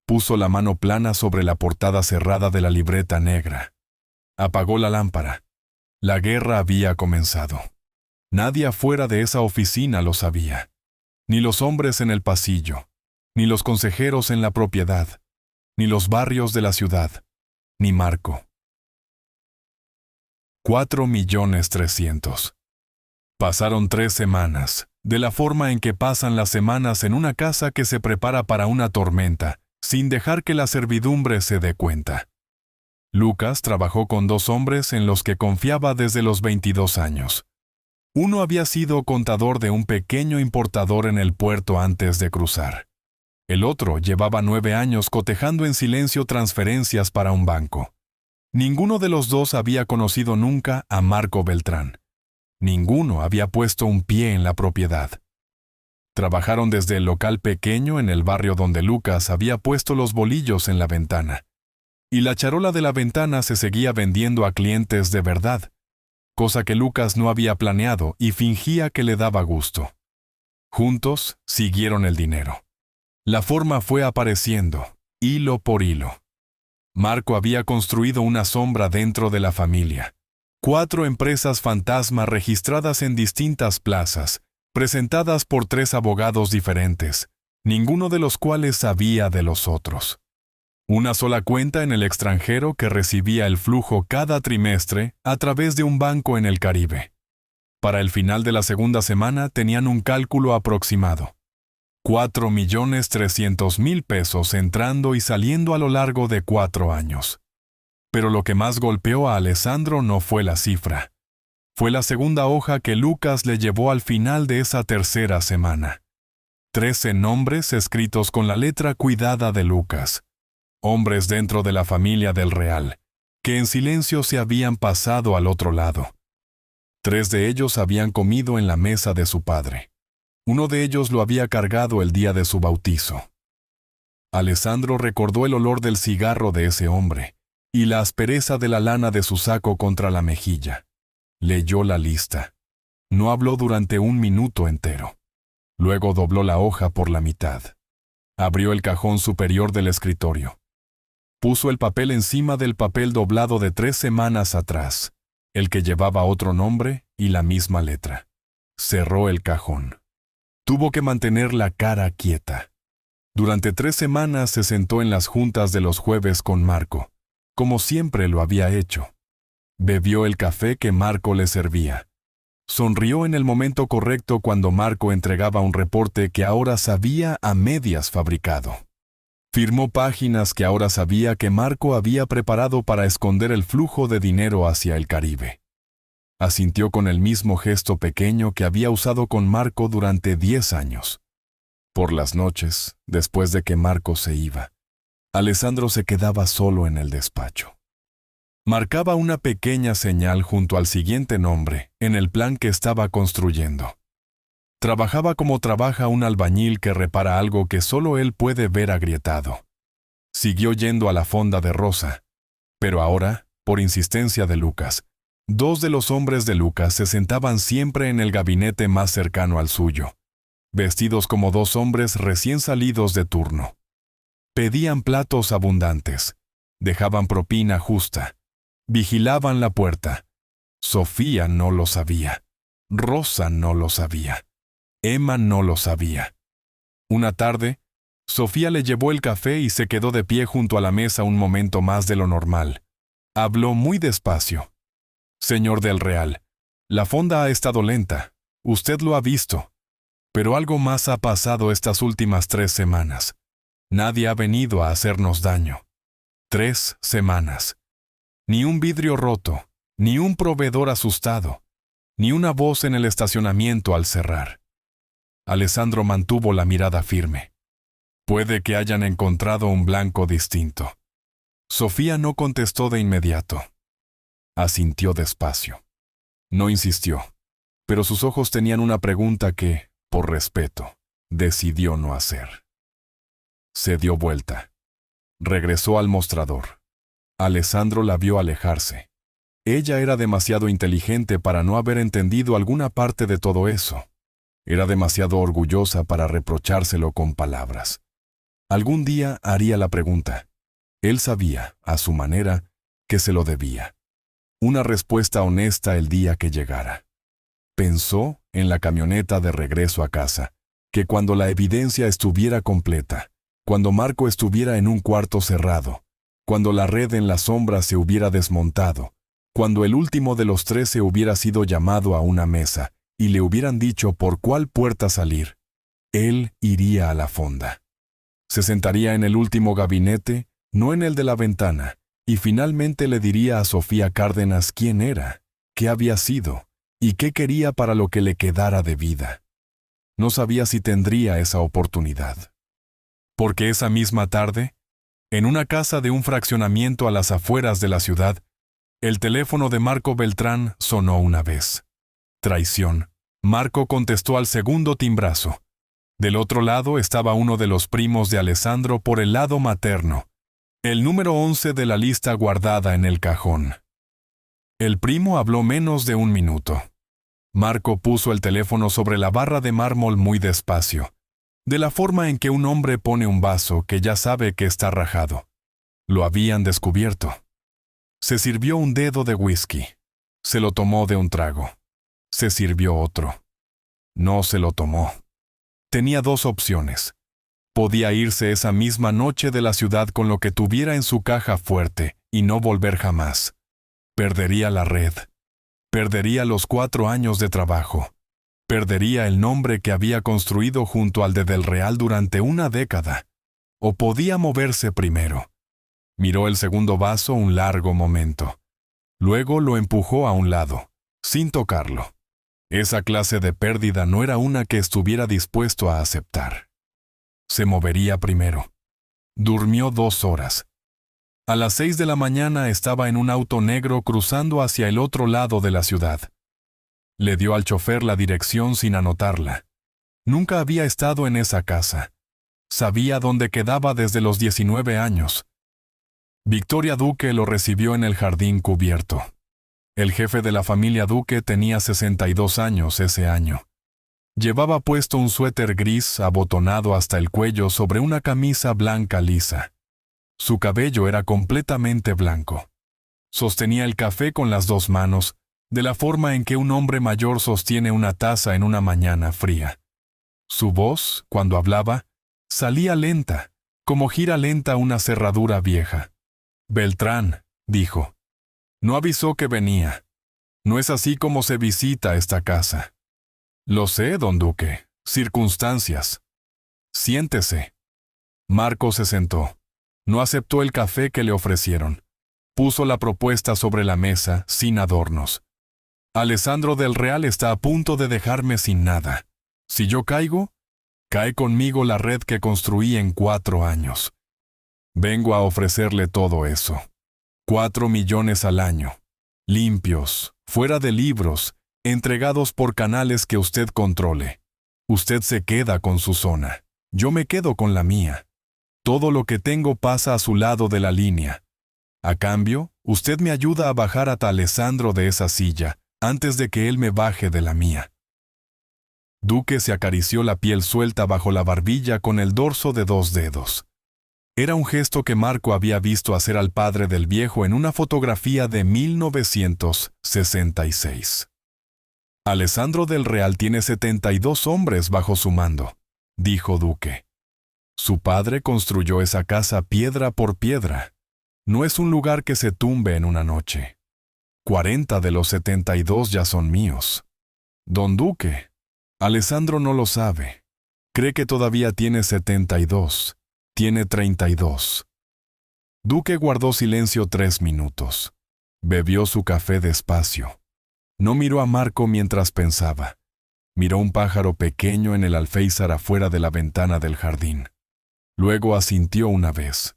S1: Puso la mano plana sobre la portada cerrada de la libreta negra. Apagó la lámpara. La guerra había comenzado. Nadie afuera de esa oficina lo sabía. Ni los hombres en el pasillo, ni los consejeros en la propiedad, ni los barrios de la ciudad, ni Marco. 4.300.000. Pasaron 3 semanas, de la forma en que pasan las semanas en una casa que se prepara para una tormenta, sin dejar que la servidumbre se dé cuenta. Lucas trabajó con 2 hombres en los que confiaba desde los 22 años. Uno había sido contador de un pequeño importador en el puerto antes de cruzar. El otro llevaba 9 años cotejando en silencio transferencias para un banco. Ninguno de los 2 había conocido nunca a Marco Beltrán. Ninguno había puesto un pie en la propiedad. Trabajaron desde el local pequeño en el barrio donde Lucas había puesto los bolillos en la ventana. Y la charola de la ventana se seguía vendiendo a clientes de verdad, cosa que Lucas no había planeado y fingía que le daba gusto. Juntos siguieron el dinero. La forma fue apareciendo, hilo por hilo. Marco había construido una sombra dentro de la familia. 4 empresas fantasma registradas en distintas plazas, presentadas por 3 abogados diferentes, ninguno de los cuales sabía de los otros. Una sola cuenta en el extranjero que recibía el flujo cada trimestre a través de un banco en el Caribe. Para el final de la segunda semana tenían un cálculo aproximado. 4.300.000 pesos entrando y saliendo a lo largo de 4 años. Pero lo que más golpeó a Alessandro no fue la cifra. Fue la segunda hoja que Lucas le llevó al final de esa tercera semana. 13 nombres escritos con la letra cuidada de Lucas. Hombres dentro de la familia del Real, que en silencio se habían pasado al otro lado. 3 de ellos habían comido en la mesa de su padre. Uno de ellos lo había cargado el día de su bautizo. Alessandro recordó el olor del cigarro de ese hombre y la aspereza de la lana de su saco contra la mejilla. Leyó la lista. No habló durante 1 minuto entero. Luego dobló la hoja por la mitad. Abrió el cajón superior del escritorio. Puso el papel encima del papel doblado de 3 semanas atrás, el que llevaba otro nombre y la misma letra. Cerró el cajón. Tuvo que mantener la cara quieta. Durante 3 semanas se sentó en las juntas de los jueves con Marco, como siempre lo había hecho. Bebió el café que Marco le servía. Sonrió en el momento correcto cuando Marco entregaba un reporte que ahora sabía a medias fabricado. Firmó páginas que ahora sabía que Marco había preparado para esconder el flujo de dinero hacia el Caribe. Asintió con el mismo gesto pequeño que había usado con Marco durante 10 años. Por las noches, después de que Marco se iba, Alessandro se quedaba solo en el despacho. Marcaba una pequeña señal junto al siguiente nombre en el plan que estaba construyendo. Trabajaba como trabaja un albañil que repara algo que solo él puede ver agrietado. Siguió yendo a la fonda de Rosa, pero ahora, por insistencia de Lucas, 2 de los hombres de Lucas se sentaban siempre en el gabinete más cercano al suyo, vestidos como 2 hombres recién salidos de turno. Pedían platos abundantes, dejaban propina justa, vigilaban la puerta. Sofía no lo sabía, Rosa no lo sabía, Emma no lo sabía. Una tarde, Sofía le llevó el café y se quedó de pie junto a la mesa un momento más de lo normal. Habló muy despacio. Señor del Real, la fonda ha estado lenta, usted lo ha visto. Pero algo más ha pasado estas últimas 3 semanas. Nadie ha venido a hacernos daño. 3 semanas. Ni un vidrio roto, ni un proveedor asustado, ni una voz en el estacionamiento al cerrar. Alessandro mantuvo la mirada firme. Puede que hayan encontrado un blanco distinto. Sofía no contestó de inmediato. Asintió despacio. No insistió, pero sus ojos tenían una pregunta que, por respeto, decidió no hacer. Se dio vuelta. Regresó al mostrador. Alessandro la vio alejarse. Ella era demasiado inteligente para no haber entendido alguna parte de todo eso. Era demasiado orgullosa para reprochárselo con palabras. Algún día haría la pregunta. Él sabía, a su manera, que se lo debía. Una respuesta honesta el día que llegara. Pensó en la camioneta de regreso a casa, que cuando la evidencia estuviera completa, cuando Marco estuviera en un cuarto cerrado, cuando la red en la sombra se hubiera desmontado, cuando el último de los 13 hubiera sido llamado a una mesa y le hubieran dicho por cuál puerta salir, él iría a la fonda. Se sentaría en el último gabinete, no en el de la ventana, y finalmente le diría a Sofía Cárdenas quién era, qué había sido, y qué quería para lo que le quedara de vida. No sabía si tendría esa oportunidad. Porque esa misma tarde, en una casa de un fraccionamiento a las afueras de la ciudad, el teléfono de Marco Beltrán sonó una vez. Traición. Marco contestó al segundo timbrazo. Del otro lado estaba uno de los primos de Alessandro por el lado materno, el número 11 de la lista guardada en el cajón. El primo habló menos de 1 minuto. Marco puso el teléfono sobre la barra de mármol muy despacio, de la forma en que un hombre pone un vaso que ya sabe que está rajado. Lo habían descubierto. Se sirvió un dedo de whisky. Se lo tomó de un trago. Se sirvió otro. No se lo tomó. Tenía 2 opciones. Podía irse esa misma noche de la ciudad con lo que tuviera en su caja fuerte y no volver jamás. Perdería la red. Perdería los 4 años de trabajo. Perdería el nombre que había construido junto al de Del Real durante una década. O podía moverse primero. Miró el segundo vaso un largo momento. Luego lo empujó a un lado, sin tocarlo. Esa clase de pérdida no era una que estuviera dispuesto a aceptar. Se movería primero. Durmió 2 horas. A las 6 de la mañana estaba en un auto negro cruzando hacia el otro lado de la ciudad. Le dio al chofer la dirección sin anotarla. Nunca había estado en esa casa. Sabía dónde quedaba desde los 19 años. Victoria Duque lo recibió en el jardín cubierto. El jefe de la familia Duque tenía 62 años ese año. Llevaba puesto un suéter gris abotonado hasta el cuello sobre una camisa blanca lisa. Su cabello era completamente blanco. Sostenía el café con las dos manos, de la forma en que un hombre mayor sostiene una taza en una mañana fría. Su voz, cuando hablaba, salía lenta, como gira lenta una cerradura vieja. «Beltrán», dijo. «No avisó que venía. No es así como se visita esta casa». «Lo sé, don Duque. Circunstancias». «Siéntese». Marco se sentó. No aceptó el café que le ofrecieron. Puso la propuesta sobre la mesa, sin adornos. «Alessandro del Real está a punto de dejarme sin nada. Si yo caigo, cae conmigo la red que construí en 4 años. Vengo a ofrecerle todo eso. 4 millones al año. Limpios, fuera de libros, entregados por canales que usted controle. Usted se queda con su zona. Yo me quedo con la mía. Todo lo que tengo pasa a su lado de la línea. A cambio, usted me ayuda a bajar a Alessandro de esa silla, antes de que él me baje de la mía». Duque se acarició la piel suelta bajo la barbilla con el dorso de 2 dedos. Era un gesto que Marco había visto hacer al padre del viejo en una fotografía de 1966. «Alessandro del Real tiene 72 hombres bajo su mando», dijo Duque. «Su padre construyó esa casa piedra por piedra. No es un lugar que se tumbe en una noche. 40 de los 72 ya son míos. Don Duque, Alessandro no lo sabe. Cree que todavía tiene 72. Tiene 32. Duque guardó silencio 3 minutos. Bebió su café despacio. No miró a Marco mientras pensaba. Miró un pájaro pequeño en el alféizar afuera de la ventana del jardín. Luego asintió una vez.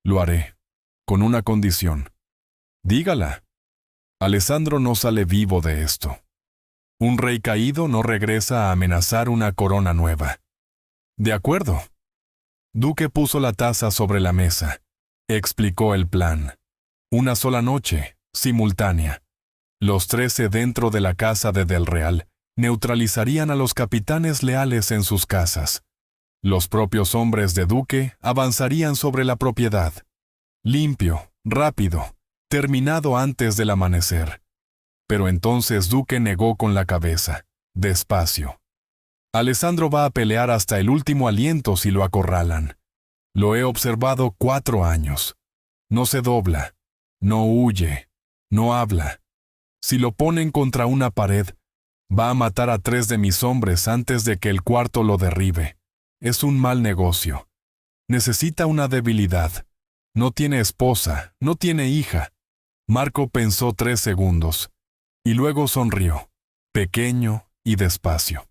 S1: «Lo haré, con una condición». «Dígala». «Alessandro no sale vivo de esto. Un rey caído no regresa a amenazar una corona nueva». «De acuerdo». Duque puso la taza sobre la mesa. Explicó el plan. Una sola noche, simultánea. Los 13 dentro de la casa de Del Real neutralizarían a los capitanes leales en sus casas. Los propios hombres de Duque avanzarían sobre la propiedad. Limpio, rápido, terminado antes del amanecer. Pero entonces Duque negó con la cabeza, despacio. «Alessandro va a pelear hasta el último aliento si lo acorralan. Lo he observado 4 años. No se dobla, no huye, no habla. Si lo ponen contra una pared, va a matar a 3 de mis hombres antes de que el cuarto lo derribe. Es un mal negocio. Necesita una debilidad. No tiene esposa, no tiene hija». Marco pensó 3 segundos, y luego sonrió, pequeño y despacio.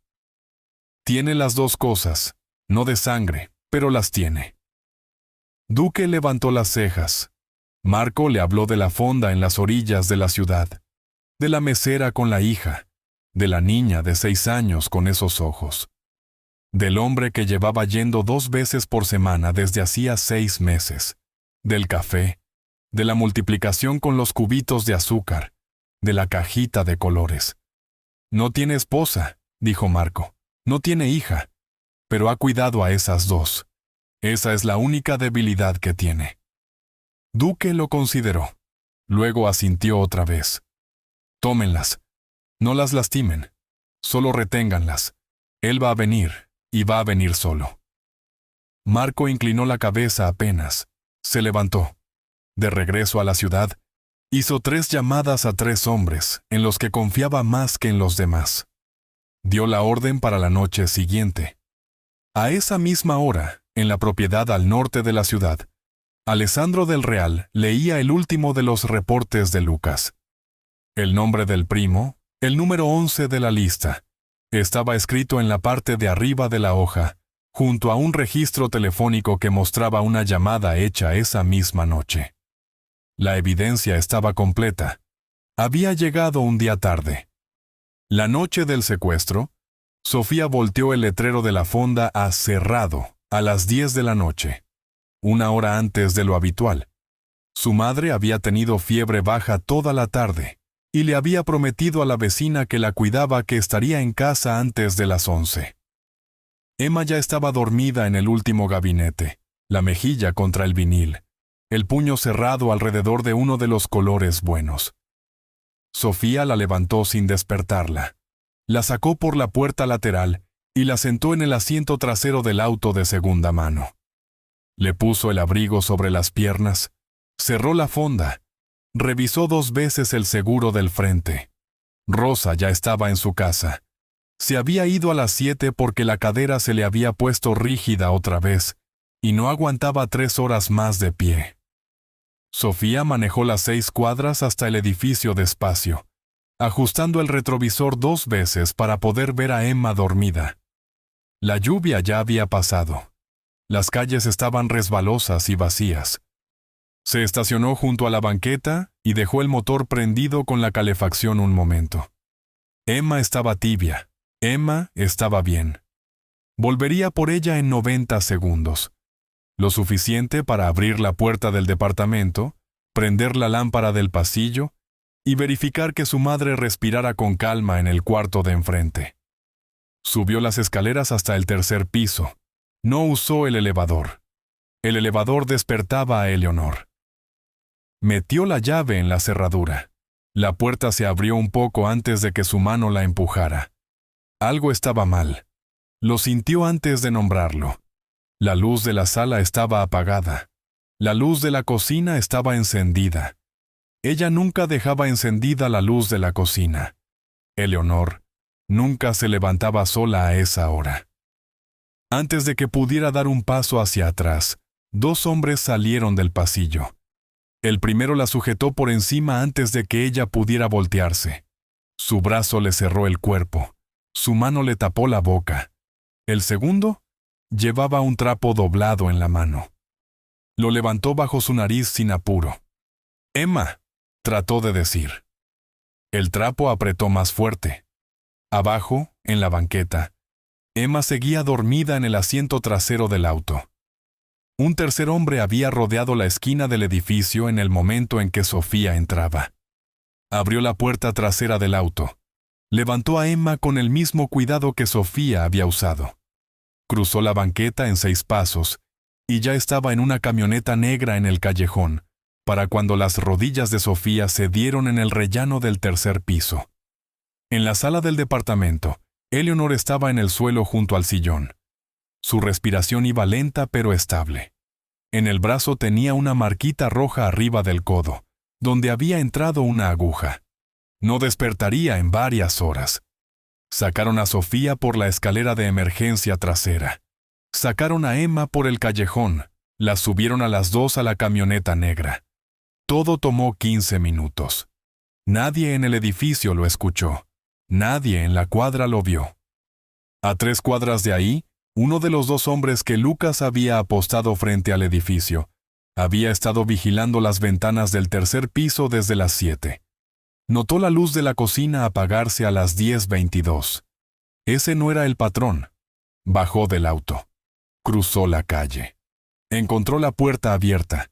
S1: «Tiene las 2 cosas, no de sangre, pero las tiene». Duque levantó las cejas. Marco le habló de la fonda en las orillas de la ciudad, de la mesera con la hija, de la niña de 6 años con esos ojos, del hombre que llevaba yendo 2 veces por semana desde hacía 6 meses, del café, de la multiplicación con los cubitos de azúcar, de la cajita de colores. «No tiene esposa», dijo Marco, «no tiene hija, pero ha cuidado a esas 2. Esa es la única debilidad que tiene». Duque lo consideró. Luego asintió otra vez. «Tómenlas. No las lastimen. Solo reténganlas. Él va a venir, y va a venir solo». Marco inclinó la cabeza apenas. Se levantó. De regreso a la ciudad, hizo 3 llamadas a 3 hombres, en los que confiaba más que en los demás. Dio la orden para la noche siguiente. A esa misma hora, en la propiedad al norte de la ciudad, Alessandro del Real leía el último de los reportes de Lucas. El nombre del primo, el número 11 de la lista, estaba escrito en la parte de arriba de la hoja, junto a un registro telefónico que mostraba una llamada hecha esa misma noche. La evidencia estaba completa. Había llegado un día tarde. La noche del secuestro, Sofía volteó el letrero de la fonda a cerrado a las 10 de la noche, 1 hora antes de lo habitual. Su madre había tenido fiebre baja toda la tarde y le había prometido a la vecina que la cuidaba que estaría en casa antes de las 11. Emma ya estaba dormida en el último gabinete, la mejilla contra el vinil, el puño cerrado alrededor de uno de los colores buenos. Sofía la levantó sin despertarla. La sacó por la puerta lateral y la sentó en el asiento trasero del auto de segunda mano. Le puso el abrigo sobre las piernas, cerró la fonda, revisó 2 veces el seguro del frente. Rosa ya estaba en su casa. Se había ido a las 7 porque la cadera se le había puesto rígida otra vez y no aguantaba 3 horas más de pie. Sofía manejó las 6 cuadras hasta el edificio despacio, ajustando el retrovisor 2 veces para poder ver a Emma dormida. La lluvia ya había pasado. Las calles estaban resbalosas y vacías. Se estacionó junto a la banqueta y dejó el motor prendido con la calefacción un momento. Emma estaba tibia. Emma estaba bien. Volvería por ella en 90 segundos. Lo suficiente para abrir la puerta del departamento, prender la lámpara del pasillo y verificar que su madre respirara con calma en el cuarto de enfrente. Subió las escaleras hasta el 3er piso. No usó el elevador. El elevador despertaba a Eleonor. Metió la llave en la cerradura. La puerta se abrió un poco antes de que su mano la empujara. Algo estaba mal. Lo sintió antes de nombrarlo. La luz de la sala estaba apagada. La luz de la cocina estaba encendida. Ella nunca dejaba encendida la luz de la cocina. Eleonor nunca se levantaba sola a esa hora. Antes de que pudiera dar un paso hacia atrás, 2 hombres salieron del pasillo. El primero la sujetó por encima antes de que ella pudiera voltearse. Su brazo le cerró el cuerpo. Su mano le tapó la boca. El segundo llevaba un trapo doblado en la mano. Lo levantó bajo su nariz sin apuro. «Emma», trató de decir. El trapo apretó más fuerte. Abajo, en la banqueta, Emma seguía dormida en el asiento trasero del auto. Un tercer hombre había rodeado la esquina del edificio en el momento en que Sofía entraba. Abrió la puerta trasera del auto. Levantó a Emma con el mismo cuidado que Sofía había usado. Cruzó la banqueta en 6 pasos y ya estaba en una camioneta negra en el callejón, para cuando las rodillas de Sofía se dieron en el rellano del 3er piso. En la sala del departamento, Eleonor estaba en el suelo junto al sillón. Su respiración iba lenta pero estable. En el brazo tenía una marquita roja arriba del codo, donde había entrado una aguja. No despertaría en varias horas. Sacaron a Sofía por la escalera de emergencia trasera. Sacaron a Emma por el callejón. La subieron a las 2 a la camioneta negra. Todo tomó 15 minutos. Nadie en el edificio lo escuchó. Nadie en la cuadra lo vio. A 3 cuadras de ahí, uno de los 2 hombres que Lucas había apostado frente al edificio había estado vigilando las ventanas del 3er piso desde las 7. Notó la luz de la cocina apagarse a las 10:22. Ese no era el patrón. Bajó del auto. Cruzó la calle. Encontró la puerta abierta.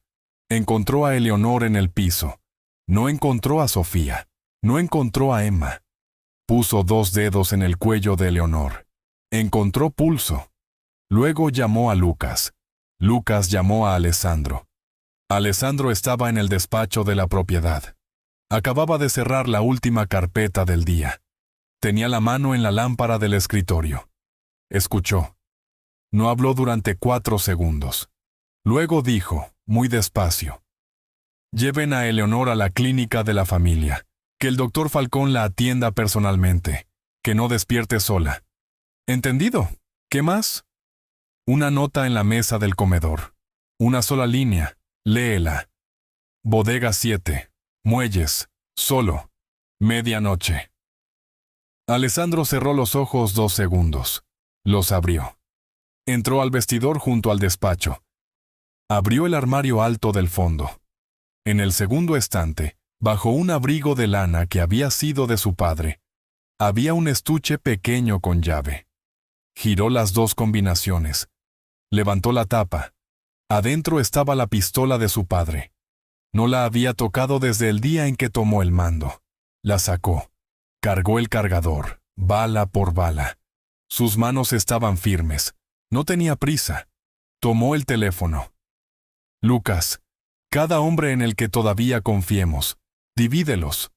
S1: Encontró a Eleonor en el piso. No encontró a Sofía. No encontró a Emma. Puso 2 dedos en el cuello de Eleonor. Encontró pulso. Luego llamó a Lucas. Lucas llamó a Alessandro. Alessandro estaba en el despacho de la propiedad. Acababa de cerrar la última carpeta del día. Tenía la mano en la lámpara del escritorio. Escuchó. No habló durante 4 segundos. Luego dijo, muy despacio: «Lleven a Eleonor a la clínica de la familia. Que el doctor Falcón la atienda personalmente. Que no despierte sola». «Entendido. ¿Qué más?» Una nota en la mesa del comedor. Una sola línea. Léela. Bodega 7. Muelles. Solo. Medianoche. Alessandro cerró los ojos 2 segundos. Los abrió. Entró al vestidor junto al despacho. Abrió el armario alto del fondo. En el segundo estante, bajo un abrigo de lana que había sido de su padre, había un estuche pequeño con llave. Giró las 2 combinaciones. Levantó la tapa. Adentro estaba la pistola de su padre. No la había tocado desde el día en que tomó el mando. La sacó. Cargó el cargador, bala por bala. Sus manos estaban firmes. No tenía prisa. Tomó el teléfono. «Lucas, Cada hombre en el que todavía confiemos. Divídelos.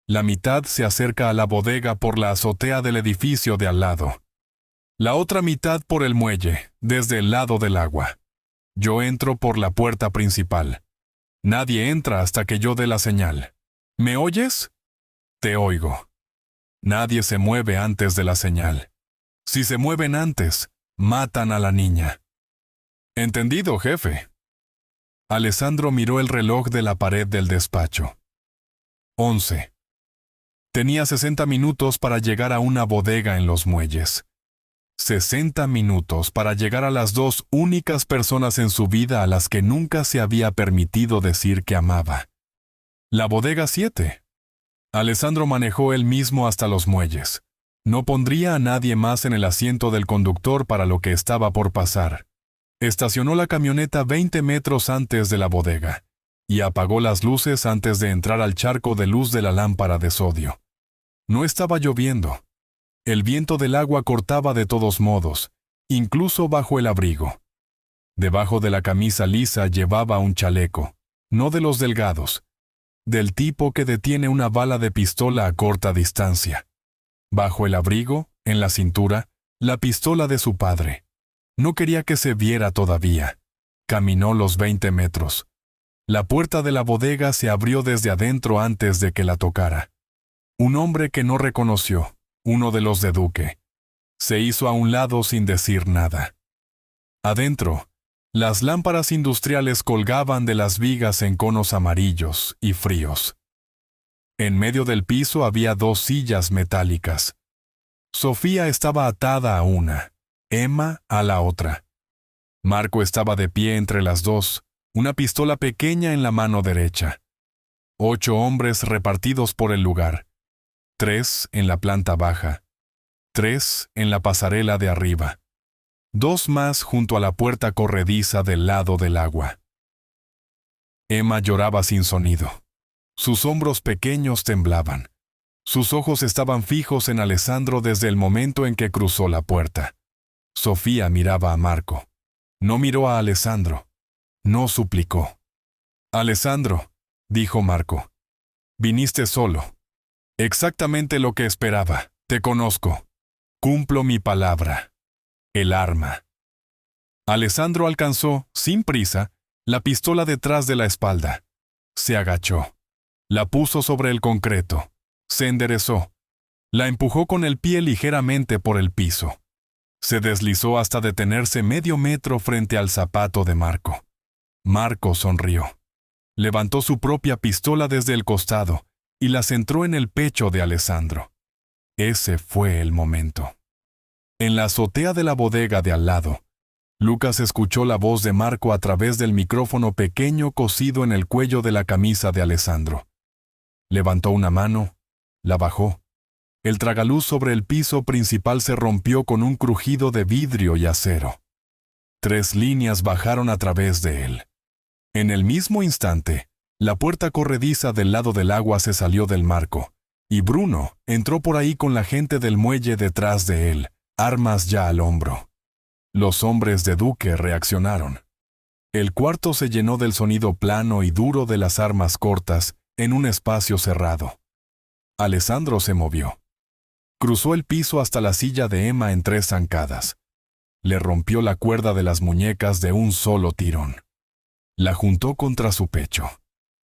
S1: La mitad se acerca a la bodega por la azotea del edificio de al lado. La otra mitad por el muelle, desde el lado del agua. Yo entro por la puerta principal. Nadie entra hasta que yo dé la señal. ¿Me oyes? Te oigo. Nadie se mueve antes de la señal. Si se mueven antes, matan a la niña. Entendido, jefe. Alessandro miró el reloj de la pared del despacho. 11. Tenía 60 minutos para llegar a una bodega en los muelles. 60 minutos para llegar a las dos únicas personas en su vida a las que nunca se había permitido decir que amaba. La bodega 7. Alessandro manejó él mismo hasta los muelles. No pondría a nadie más en el asiento del conductor para lo que estaba por pasar. Estacionó la camioneta 20 metros antes de la bodega y apagó las luces antes de entrar al charco de luz de la lámpara de sodio. No estaba lloviendo. El viento del agua cortaba de todos modos, incluso bajo el abrigo. Debajo de la camisa lisa llevaba un chaleco, no de los delgados, del tipo que detiene una bala de pistola a corta distancia. Bajo el abrigo, en la cintura, la pistola de su padre. No quería que se viera todavía. Caminó los 20 metros. La puerta de la bodega se abrió desde adentro antes de que la tocara. Un hombre que no reconoció, uno de los de Duque. Se hizo a un lado sin decir nada. Adentro, las lámparas industriales colgaban de las vigas en conos amarillos y fríos. En medio del piso había dos sillas metálicas. Sofía estaba atada a una, Emma a la otra. Marco estaba de pie entre las dos, una pistola pequeña en la mano derecha. 8 hombres repartidos por el lugar. 3 en la planta baja. 3 en la pasarela de arriba. 2 más junto a la puerta corrediza del lado del agua. Emma lloraba sin sonido. Sus hombros pequeños temblaban. Sus ojos estaban fijos en Alessandro desde el momento en que cruzó la puerta. Sofía miraba a Marco. No miró a Alessandro. No suplicó. «Alessandro», dijo Marco. «Viniste solo. Exactamente lo que esperaba. Te conozco. Cumplo mi palabra. El arma». Alessandro alcanzó, sin prisa, la pistola detrás de la espalda. Se agachó. La puso sobre el concreto. Se enderezó. La empujó con el pie ligeramente por el piso. Se deslizó hasta detenerse medio metro frente al zapato de Marco. Marco sonrió. Levantó su propia pistola desde el costado y la centró en el pecho de Alessandro. Ese fue el momento. En la azotea de la bodega de al lado, Lucas escuchó la voz de Marco a través del micrófono pequeño cosido en el cuello de la camisa de Alessandro. Levantó una mano, la bajó. El tragaluz sobre el piso principal se rompió con un crujido de vidrio y acero. 3 líneas bajaron a través de él. En el mismo instante, la puerta corrediza del lado del agua se salió del marco, y Bruno entró por ahí con la gente del muelle detrás de él, armas ya al hombro. Los hombres de Duque reaccionaron. El cuarto se llenó del sonido plano y duro de las armas cortas en un espacio cerrado. Alessandro se movió. Cruzó el piso hasta la silla de Emma en 3 zancadas. Le rompió la cuerda de las muñecas de un solo tirón. La juntó contra su pecho.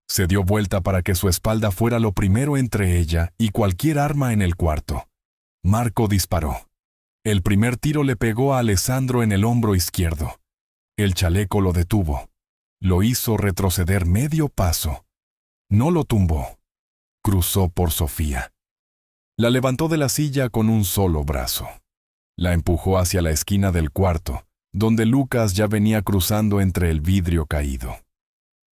S1: Se dio vuelta para que su espalda fuera lo primero entre ella y cualquier arma en el cuarto. Marco disparó. El primer tiro le pegó a Alessandro en el hombro izquierdo. El chaleco lo detuvo. Lo hizo retroceder medio paso. No lo tumbó. Cruzó por Sofía. La levantó de la silla con un solo brazo. La empujó hacia la esquina del cuarto, donde Lucas ya venía cruzando entre el vidrio caído.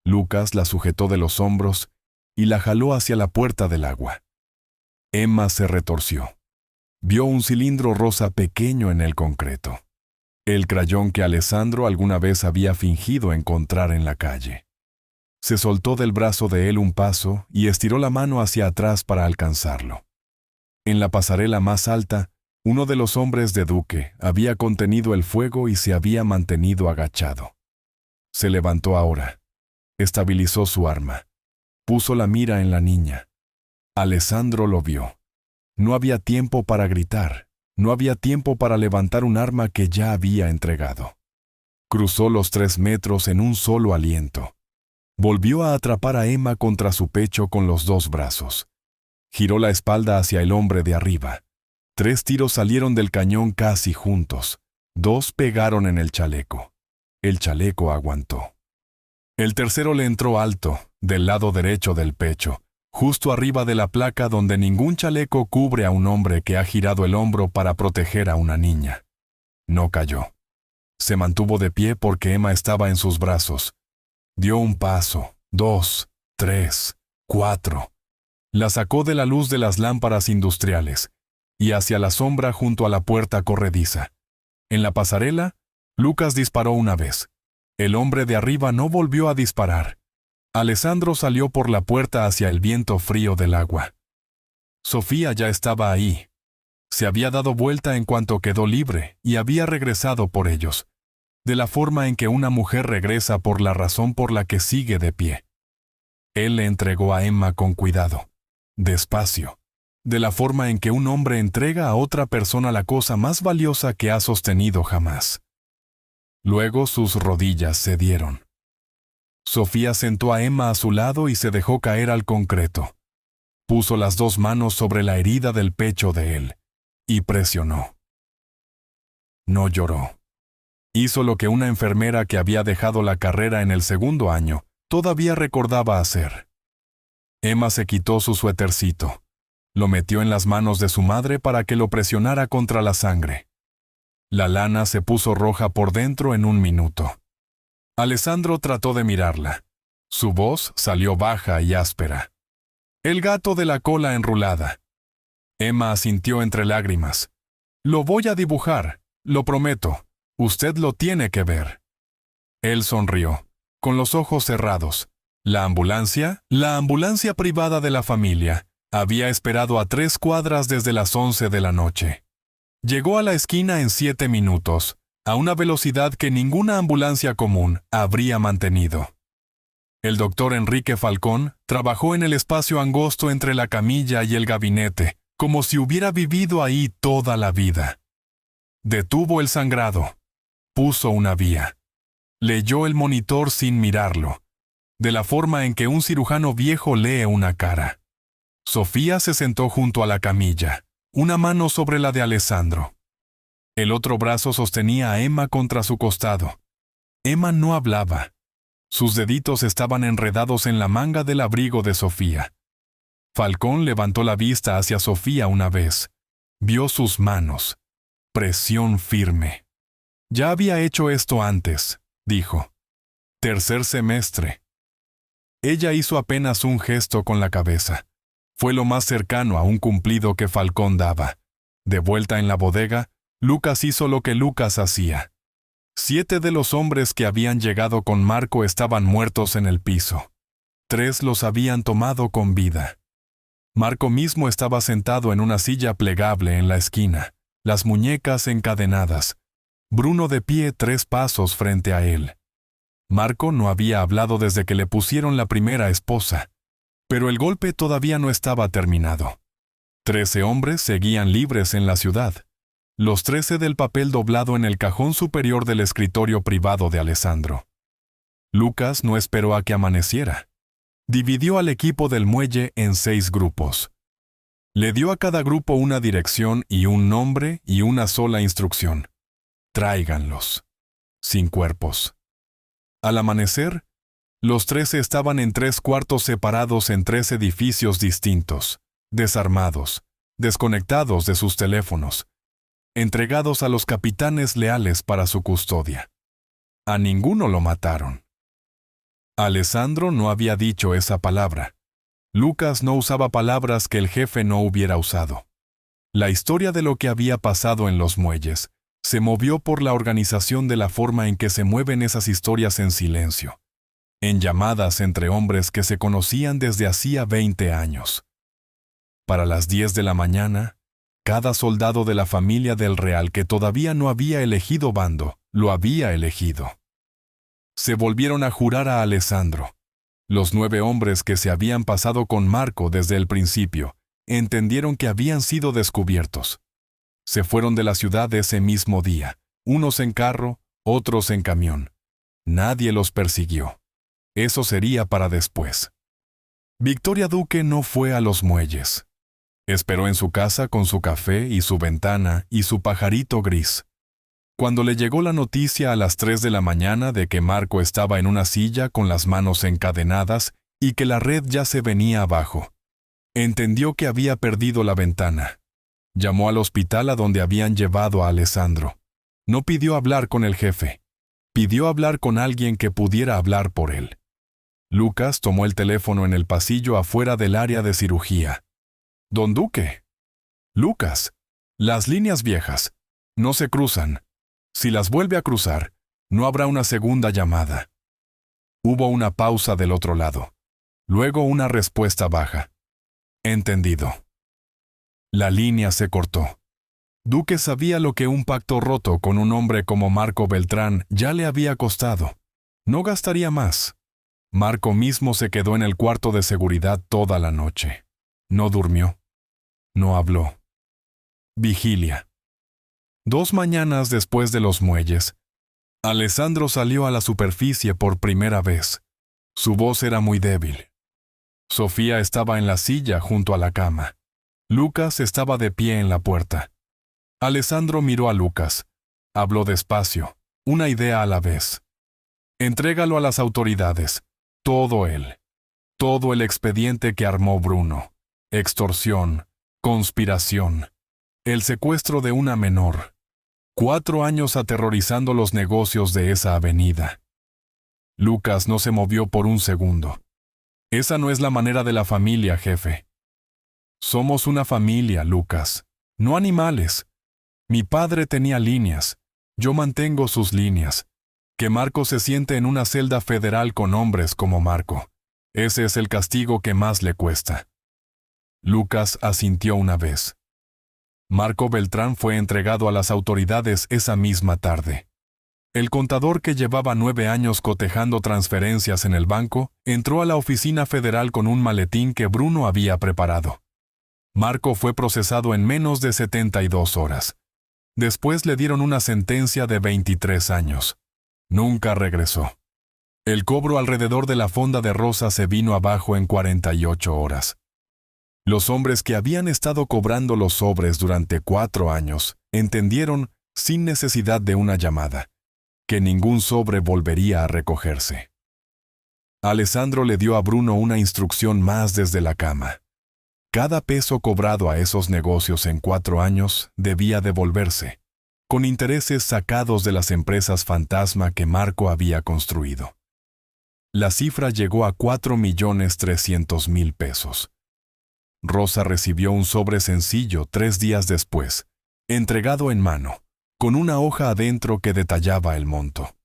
S1: Lucas la sujetó de los hombros y la jaló hacia la puerta del agua. Emma se retorció. Vio un cilindro rosa pequeño en el concreto. El crayón que Alessandro alguna vez había fingido encontrar en la calle. Se soltó del brazo de él un paso y estiró la mano hacia atrás para alcanzarlo. En la pasarela más alta, uno de los hombres de Duque había contenido el fuego y se había mantenido agachado. Se levantó ahora. Estabilizó su arma. Puso la mira en la niña. Alessandro lo vio. No había tiempo para gritar. No había tiempo para levantar un arma que ya había entregado. Cruzó los 3 metros en un solo aliento. Volvió a atrapar a Emma contra su pecho con los 2 brazos. Giró la espalda hacia el hombre de arriba. 3 tiros salieron del cañón casi juntos. 2 pegaron en el chaleco. El chaleco aguantó. El tercero le entró alto, del lado derecho del pecho, justo arriba de la placa donde ningún chaleco cubre a un hombre que ha girado el hombro para proteger a una niña. No cayó. Se mantuvo de pie porque Emma estaba en sus brazos. Dio un paso, 2, 3, 4. La sacó de la luz de las lámparas industriales y hacia la sombra junto a la puerta corrediza. En la pasarela, Lucas disparó una vez. El hombre de arriba no volvió a disparar. Alessandro salió por la puerta hacia el viento frío del agua. Sofía ya estaba ahí. Se había dado vuelta en cuanto quedó libre y había regresado por ellos, de la forma en que una mujer regresa por la razón por la que sigue de pie. Él le entregó a Emma con cuidado, despacio, de la forma en que un hombre entrega a otra persona la cosa más valiosa que ha sostenido jamás. Luego sus rodillas cedieron. Sofía sentó a Emma a su lado y se dejó caer al concreto. Puso las 2 manos sobre la herida del pecho de él y presionó. No lloró. Hizo lo que una enfermera que había dejado la carrera en el 2º año todavía recordaba hacer. Emma se quitó su suétercito. Lo metió en las manos de su madre para que lo presionara contra la sangre. La lana se puso roja por dentro en 1 minuto. Alessandro trató de mirarla. Su voz salió baja y áspera. El gato de la cola enrulada. Emma asintió entre lágrimas. Lo voy a dibujar, lo prometo. Usted lo tiene que ver. Él sonrió, con los ojos cerrados. La ambulancia privada de la familia, había esperado a 3 cuadras desde las 11 de la noche. Llegó a la esquina en 7 minutos, a una velocidad que ninguna ambulancia común habría mantenido. El doctor Enrique Falcón trabajó en el espacio angosto entre la camilla y el gabinete, como si hubiera vivido ahí toda la vida. Detuvo el sangrado. Puso una vía. Leyó el monitor sin mirarlo, de la forma en que un cirujano viejo lee una cara. Sofía se sentó junto a la camilla, una mano sobre la de Alessandro. El otro brazo sostenía a Emma contra su costado. Emma no hablaba. Sus deditos estaban enredados en la manga del abrigo de Sofía. Falcón levantó la vista hacia Sofía una vez. Vio sus manos. Presión firme. Ya había hecho esto antes, dijo. 3er semestre. Ella hizo apenas un gesto con la cabeza. Fue lo más cercano a un cumplido que Falcón daba. De vuelta en la bodega, Lucas hizo lo que Lucas hacía. 7 de los hombres que habían llegado con Marco estaban muertos en el piso. 3 los habían tomado con vida. Marco mismo estaba sentado en una silla plegable en la esquina, las muñecas encadenadas. Bruno de pie 3 pasos frente a él. Marco no había hablado desde que le pusieron la primera esposa, pero el golpe todavía no estaba terminado. 13 hombres seguían libres en la ciudad. Los 13 del papel doblado en el cajón superior del escritorio privado de Alessandro. Lucas no esperó a que amaneciera. Dividió al equipo del muelle en 6 grupos. Le dio a cada grupo una dirección y un nombre y una sola instrucción. Tráiganlos. Sin cuerpos. Al amanecer, los 13 estaban en 3 cuartos separados en 3 edificios distintos, desarmados, desconectados de sus teléfonos, entregados a los capitanes leales para su custodia. A ninguno lo mataron. Alessandro no había dicho esa palabra. Lucas no usaba palabras que el jefe no hubiera usado. La historia de lo que había pasado en los muelles se movió por la organización de la forma en que se mueven esas historias en silencio, en llamadas entre hombres que se conocían desde hacía 20 años. Para las 10 de la mañana, cada soldado de la familia del Real que todavía no había elegido bando, lo había elegido. Se volvieron a jurar a Alessandro, Los 9 hombres que se habían pasado con Marco desde el principio entendieron que habían sido descubiertos. Se fueron de la ciudad ese mismo día, unos en carro, otros en camión. Nadie los persiguió. Eso sería para después. Victoria Duque no fue a los muelles. Esperó en su casa con su café y su ventana y su pajarito gris. Cuando le llegó la noticia a las 3 de la mañana de que Marco estaba en una silla con las manos encadenadas y que la red ya se venía abajo, entendió que había perdido la ventana. Llamó al hospital a donde habían llevado a Alessandro. No pidió hablar con el jefe. Pidió hablar con alguien que pudiera hablar por él. Lucas tomó el teléfono en el pasillo afuera del área de cirugía. «Don Duque». «Lucas, las líneas viejas. No se cruzan. Si las vuelve a cruzar, no habrá una segunda llamada». Hubo una pausa del otro lado. Luego una respuesta baja. «Entendido». La línea se cortó. Duque sabía lo que un pacto roto con un hombre como Marco Beltrán ya le había costado. No gastaría más. Marco mismo se quedó en el cuarto de seguridad toda la noche. No durmió. No habló. Vigilia. 2 mañanas después de los muelles, Alessandro salió a la superficie por primera vez. Su voz era muy débil. Sofía estaba en la silla junto a la cama. Lucas estaba de pie en la puerta. Alessandro miró a Lucas. Habló despacio, una idea a la vez. «Entrégalo a las autoridades. Todo él. Todo el expediente que armó Bruno. Extorsión, conspiración, el secuestro de una menor. 4 años aterrorizando los negocios de esa avenida». Lucas no se movió por un segundo. «Esa no es la manera de la familia, jefe». «Somos una familia, Lucas. No animales. Mi padre tenía líneas. Yo mantengo sus líneas. Que Marco se siente en una celda federal con hombres como Marco. Ese es el castigo que más le cuesta». Lucas asintió una vez. Marco Beltrán fue entregado a las autoridades esa misma tarde. El contador que llevaba 9 años cotejando transferencias en el banco entró a la oficina federal con un maletín que Bruno había preparado. Marco fue procesado en menos de 72 horas. Después le dieron una sentencia de 23 años. Nunca regresó. El cobro alrededor de la fonda de Rosa se vino abajo en 48 horas. Los hombres que habían estado cobrando los sobres durante 4 años entendieron, sin necesidad de una llamada, que ningún sobre volvería a recogerse. Alessandro le dio a Bruno una instrucción más desde la cama. Cada peso cobrado a esos negocios en 4 años debía devolverse, con intereses sacados de las empresas fantasma que Marco había construido. La cifra llegó a 4.300.000 pesos. Rosa recibió un sobre sencillo 3 días después, entregado en mano, con una hoja adentro que detallaba el monto.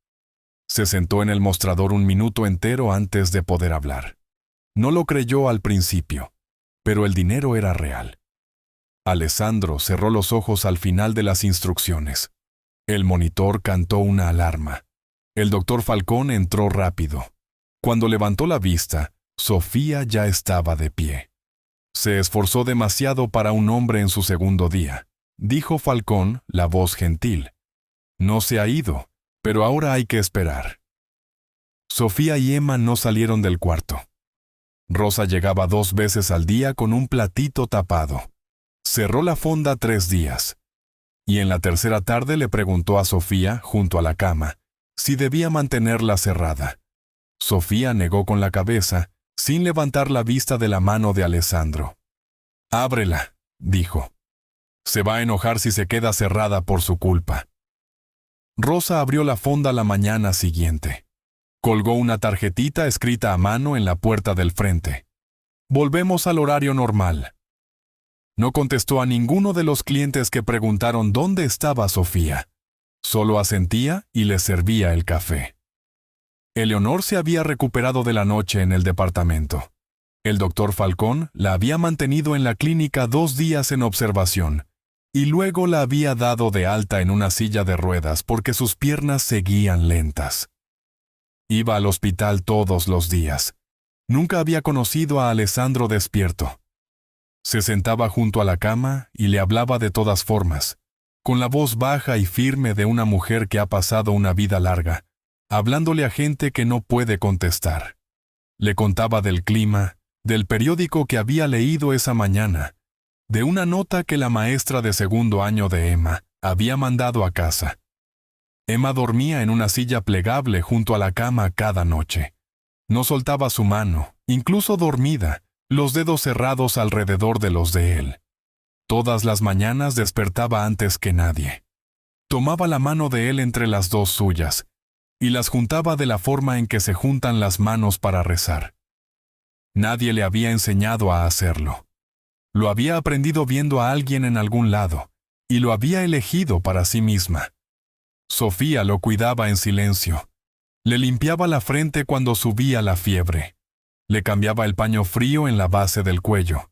S1: Se sentó en el mostrador un minuto entero antes de poder hablar. No lo creyó al principio, pero el dinero era real. Alessandro cerró los ojos al final de las instrucciones. El monitor cantó una alarma. El doctor Falcón entró rápido. Cuando levantó la vista, Sofía ya estaba de pie. «Se esforzó demasiado para un hombre en su segundo día», dijo Falcón, la voz gentil. «No se ha ido, pero ahora hay que esperar». Sofía y Emma no salieron del cuarto. Rosa llegaba 2 veces al día con un platito tapado. Cerró la fonda 3 días. Y en la tercera tarde le preguntó a Sofía, junto a la cama, si debía mantenerla cerrada. Sofía negó con la cabeza, sin levantar la vista de la mano de Alessandro. «Ábrela», dijo. «Se va a enojar si se queda cerrada por su culpa». Rosa abrió la fonda la mañana siguiente. Colgó una tarjetita escrita a mano en la puerta del frente. «Volvemos al horario normal». No contestó a ninguno de los clientes que preguntaron dónde estaba Sofía. Solo asentía y les servía el café. Eleonor se había recuperado de la noche en el departamento. El doctor Falcón la había mantenido en la clínica 2 días en observación, y luego la había dado de alta en una silla de ruedas porque sus piernas seguían lentas. Iba al hospital todos los días. Nunca había conocido a Alessandro despierto. Se sentaba junto a la cama y le hablaba de todas formas, con la voz baja y firme de una mujer que ha pasado una vida larga, hablándole a gente que no puede contestar. Le contaba del clima, del periódico que había leído esa mañana, de una nota que la maestra de segundo año de Emma había mandado a casa. Emma dormía en una silla plegable junto a la cama cada noche. No soltaba su mano, incluso dormida, los dedos cerrados alrededor de los de él. Todas las mañanas despertaba antes que nadie. Tomaba la mano de él entre las dos suyas, y las juntaba de la forma en que se juntan las manos para rezar. Nadie le había enseñado a hacerlo. Lo había aprendido viendo a alguien en algún lado, y lo había elegido para sí misma. Sofía lo cuidaba en silencio. Le limpiaba la frente cuando subía la fiebre. Le cambiaba el paño frío en la base del cuello.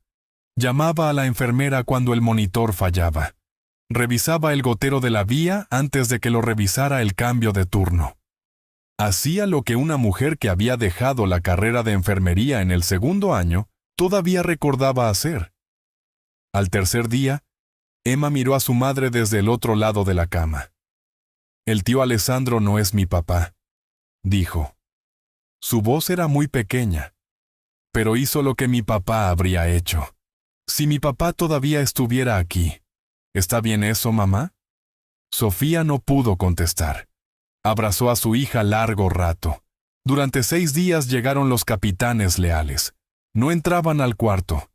S1: Llamaba a la enfermera cuando el monitor fallaba. Revisaba el gotero de la vía antes de que lo revisara el cambio de turno. Hacía lo que una mujer que había dejado la carrera de enfermería en el segundo año todavía recordaba hacer. Al tercer día, Emma miró a su madre desde el otro lado de la cama. «El tío Alessandro no es mi papá», dijo. Su voz era muy pequeña, pero hizo lo que mi papá habría hecho. Si mi papá todavía estuviera aquí. ¿Está bien eso, mamá? Sofía no pudo contestar. Abrazó a su hija largo rato. Durante 6 días llegaron los capitanes leales. No entraban al cuarto.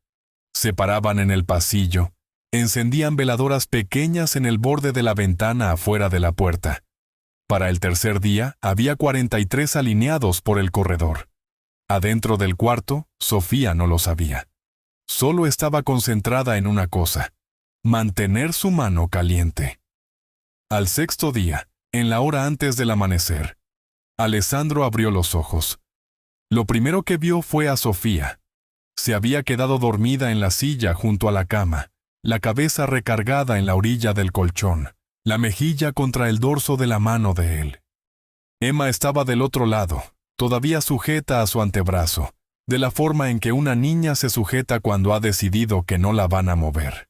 S1: Se paraban en el pasillo. Encendían veladoras pequeñas en el borde de la ventana afuera de la puerta. Para el tercer día, había 43 alineados por el corredor. Adentro del cuarto, Sofía no lo sabía. Solo estaba concentrada en una cosa: mantener su mano caliente. Al sexto día, en la hora antes del amanecer, Alessandro abrió los ojos. Lo primero que vio fue a Sofía. Se había quedado dormida en la silla junto a la cama, la cabeza recargada en la orilla del colchón, la mejilla contra el dorso de la mano de él. Emma estaba del otro lado, todavía sujeta a su antebrazo, de la forma en que una niña se sujeta cuando ha decidido que no la van a mover.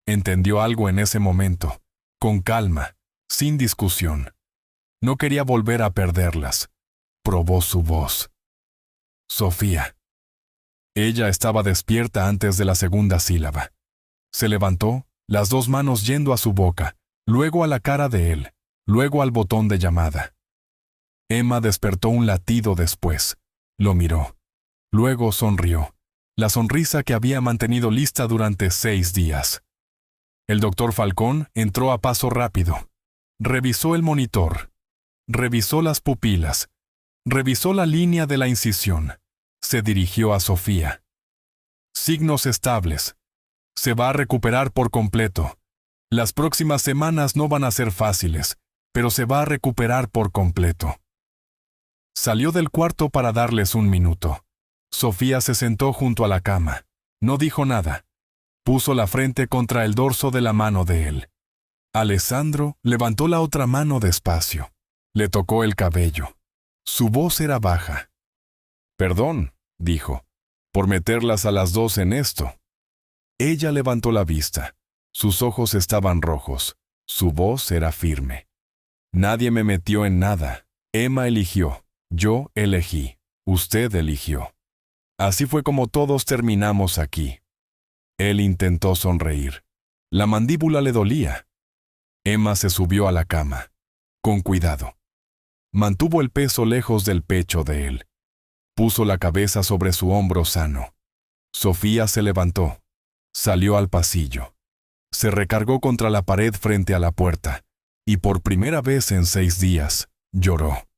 S1: Entendió algo en ese momento, con calma, sin discusión. No quería volver a perderlas. Probó su voz. Sofía. Ella estaba despierta antes de la segunda sílaba. Se levantó, las 2 manos yendo a su boca, luego a la cara de él, luego al botón de llamada. Emma despertó un latido después. Lo miró. Luego sonrió, la sonrisa que había mantenido lista durante 6 días. El doctor Falcón entró a paso rápido. Revisó el monitor. Revisó las pupilas. Revisó la línea de la incisión. Se dirigió a Sofía. Signos estables. Se va a recuperar por completo. Las próximas semanas no van a ser fáciles, pero se va a recuperar por completo. Salió del cuarto para darles un minuto. Sofía se sentó junto a la cama. No dijo nada. Puso la frente contra el dorso de la mano de él. Alessandro levantó la otra mano despacio. Le tocó el cabello. Su voz era baja. «Perdón», dijo, «por meterlas a las 2 en esto». Ella levantó la vista. Sus ojos estaban rojos. Su voz era firme. «Nadie me metió en nada. Emma eligió. Yo elegí. Usted eligió. Así fue como todos terminamos aquí». Él intentó sonreír. La mandíbula le dolía. Emma se subió a la cama. Con cuidado. Mantuvo el peso lejos del pecho de él. Puso la cabeza sobre su hombro sano. Sofía se levantó. Salió al pasillo. Se recargó contra la pared frente a la puerta, y por primera vez en 6 días, lloró.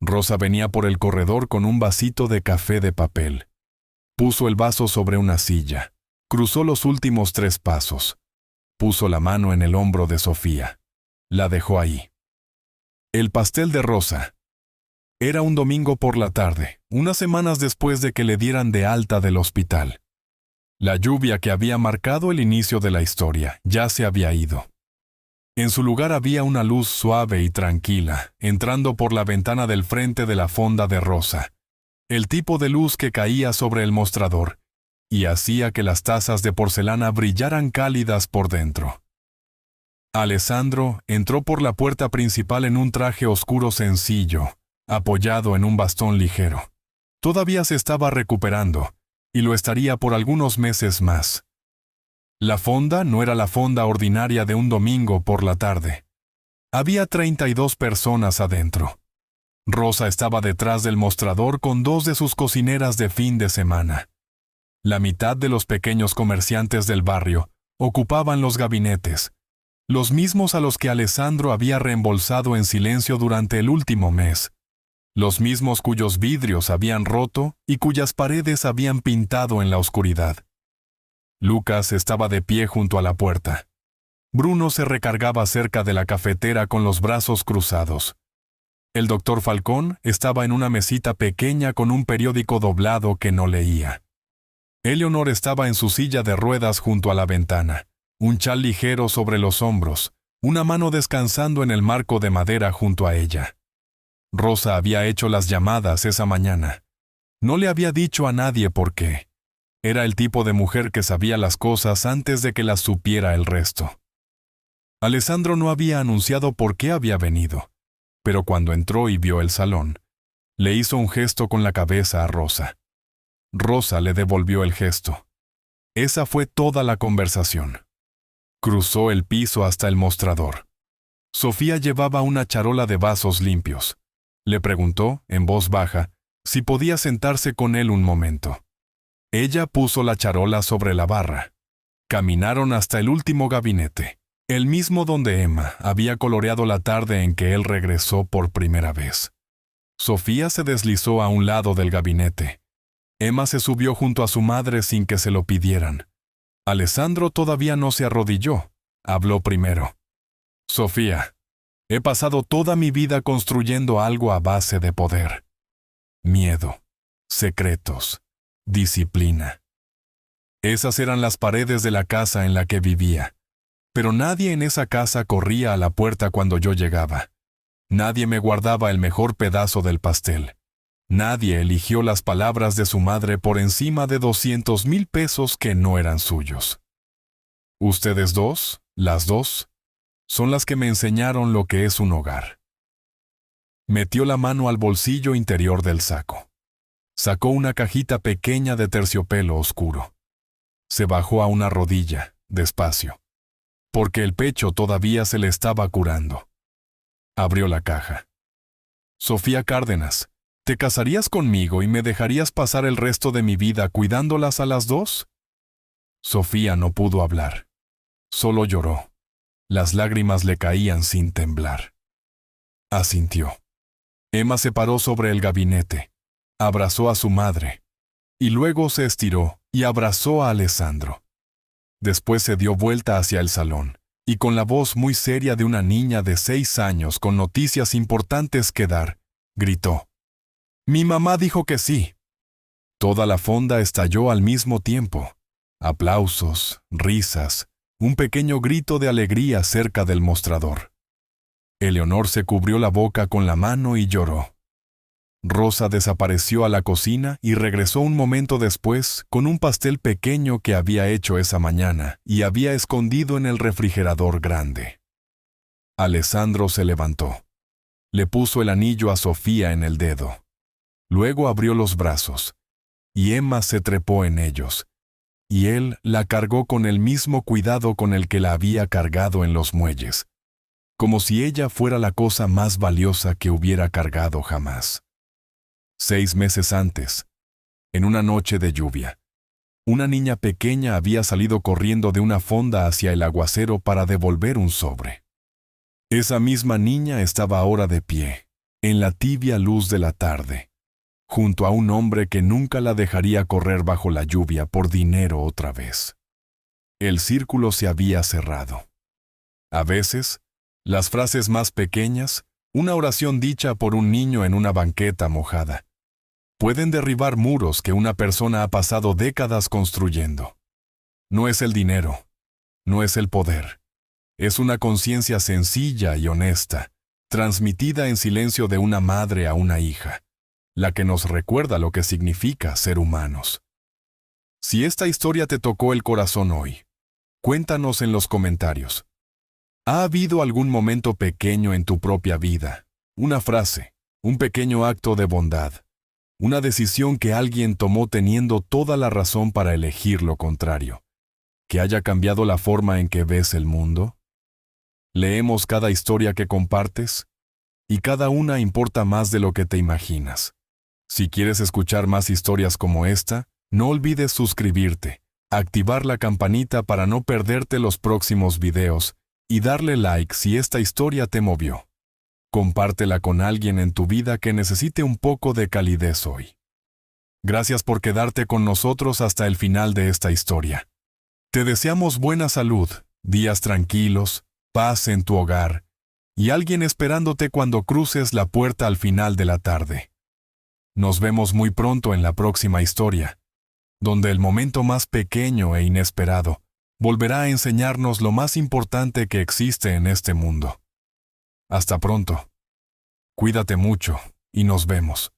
S1: Rosa venía por el corredor con un vasito de café de papel. Puso el vaso sobre una silla. Cruzó los últimos 3 pasos. Puso la mano en el hombro de Sofía. La dejó ahí. El pastel de Rosa. Era un domingo por la tarde, unas semanas después de que le dieran de alta del hospital. La lluvia que había marcado el inicio de la historia ya se había ido. En su lugar había una luz suave y tranquila, entrando por la ventana del frente de la fonda de Rosa. el tipo de luz que caía sobre el mostrador y hacía que las tazas de porcelana brillaran cálidas por dentro. Alessandro entró por la puerta principal en un traje oscuro sencillo, apoyado en un bastón ligero. Todavía se estaba recuperando, y lo estaría por algunos meses más. La fonda no era la fonda ordinaria de un domingo por la tarde. Había 32 personas adentro. Rosa estaba detrás del mostrador con 2 de sus cocineras de fin de semana. La mitad de los pequeños comerciantes del barrio ocupaban los gabinetes, los mismos a los que Alessandro había reembolsado en silencio durante el último mes, los mismos cuyos vidrios habían roto y cuyas paredes habían pintado en la oscuridad. Lucas estaba de pie junto a la puerta. Bruno se recargaba cerca de la cafetera con los brazos cruzados. El doctor Falcón estaba en una mesita pequeña con un periódico doblado que no leía. Eleonor estaba en su silla de ruedas junto a la ventana, un chal ligero sobre los hombros, una mano descansando en el marco de madera junto a ella. Rosa había hecho las llamadas esa mañana. No le había dicho a nadie por qué. Era el tipo de mujer que sabía las cosas antes de que las supiera el resto. Alessandro no había anunciado por qué había venido, pero cuando entró y vio el salón, le hizo un gesto con la cabeza a Rosa. Rosa le devolvió el gesto. Esa fue toda la conversación. Cruzó el piso hasta el mostrador. Sofía llevaba una charola de vasos limpios. Le preguntó, en voz baja, si podía sentarse con él un momento. Ella puso la charola sobre la barra. Caminaron hasta el último gabinete, el mismo donde Emma había coloreado la tarde en que él regresó por primera vez. Sofía se deslizó a un lado del gabinete. Emma se subió junto a su madre sin que se lo pidieran. Alessandro todavía no se arrodilló. Habló primero. Sofía, he pasado toda mi vida construyendo algo a base de poder. Miedo, secretos, disciplina. Esas eran las paredes de la casa en la que vivía. Pero nadie en esa casa corría a la puerta cuando yo llegaba. Nadie me guardaba el mejor pedazo del pastel. Nadie eligió las palabras de su madre por encima de 200,000 pesos que no eran suyos. Ustedes dos, las dos, son las que me enseñaron lo que es un hogar. Metió la mano al bolsillo interior del saco. Sacó una cajita pequeña de terciopelo oscuro. Se bajó a una rodilla, despacio, porque el pecho todavía se le estaba curando. Abrió la caja. Sofía Cárdenas, ¿te casarías conmigo y me dejarías pasar el resto de mi vida cuidándolas a las dos? Sofía no pudo hablar. Solo lloró. Las lágrimas le caían sin temblar. Asintió. Emma se paró sobre el gabinete, abrazó a su madre, y luego se estiró y abrazó a Alessandro. Después se dio vuelta hacia el salón, y con la voz muy seria de una niña de 6 años con noticias importantes que dar, gritó: «Mi mamá dijo que sí». Toda la fonda estalló al mismo tiempo. Aplausos, risas, un pequeño grito de alegría cerca del mostrador. Eleonor se cubrió la boca con la mano y lloró. Rosa desapareció a la cocina y regresó un momento después con un pastel pequeño que había hecho esa mañana y había escondido en el refrigerador grande. Alessandro se levantó. Le puso el anillo a Sofía en el dedo. Luego abrió los brazos, y Emma se trepó en ellos, y él la cargó con el mismo cuidado con el que la había cargado en los muelles, como si ella fuera la cosa más valiosa que hubiera cargado jamás. 6 meses antes, en una noche de lluvia, una niña pequeña había salido corriendo de una fonda hacia el aguacero para devolver un sobre. Esa misma niña estaba ahora de pie, en la tibia luz de la tarde, junto a un hombre que nunca la dejaría correr bajo la lluvia por dinero otra vez. El círculo se había cerrado. A veces, las frases más pequeñas, una oración dicha por un niño en una banqueta mojada, pueden derribar muros que una persona ha pasado décadas construyendo. No es el dinero, no es el poder. Es una conciencia sencilla y honesta, transmitida en silencio de una madre a una hija, la que nos recuerda lo que significa ser humanos. Si esta historia te tocó el corazón hoy, cuéntanos en los comentarios. ¿Ha habido algún momento pequeño en tu propia vida, una frase, un pequeño acto de bondad, una decisión que alguien tomó teniendo toda la razón para elegir lo contrario, que haya cambiado la forma en que ves el mundo? Leemos cada historia que compartes, y cada una importa más de lo que te imaginas. Si quieres escuchar más historias como esta, no olvides suscribirte, activar la campanita para no perderte los próximos videos y darle like si esta historia te movió. Compártela con alguien en tu vida que necesite un poco de calidez hoy. Gracias por quedarte con nosotros hasta el final de esta historia. Te deseamos buena salud, días tranquilos, paz en tu hogar y alguien esperándote cuando cruces la puerta al final de la tarde. Nos vemos muy pronto en la próxima historia, donde el momento más pequeño e inesperado volverá a enseñarnos lo más importante que existe en este mundo. Hasta pronto. Cuídate mucho y nos vemos.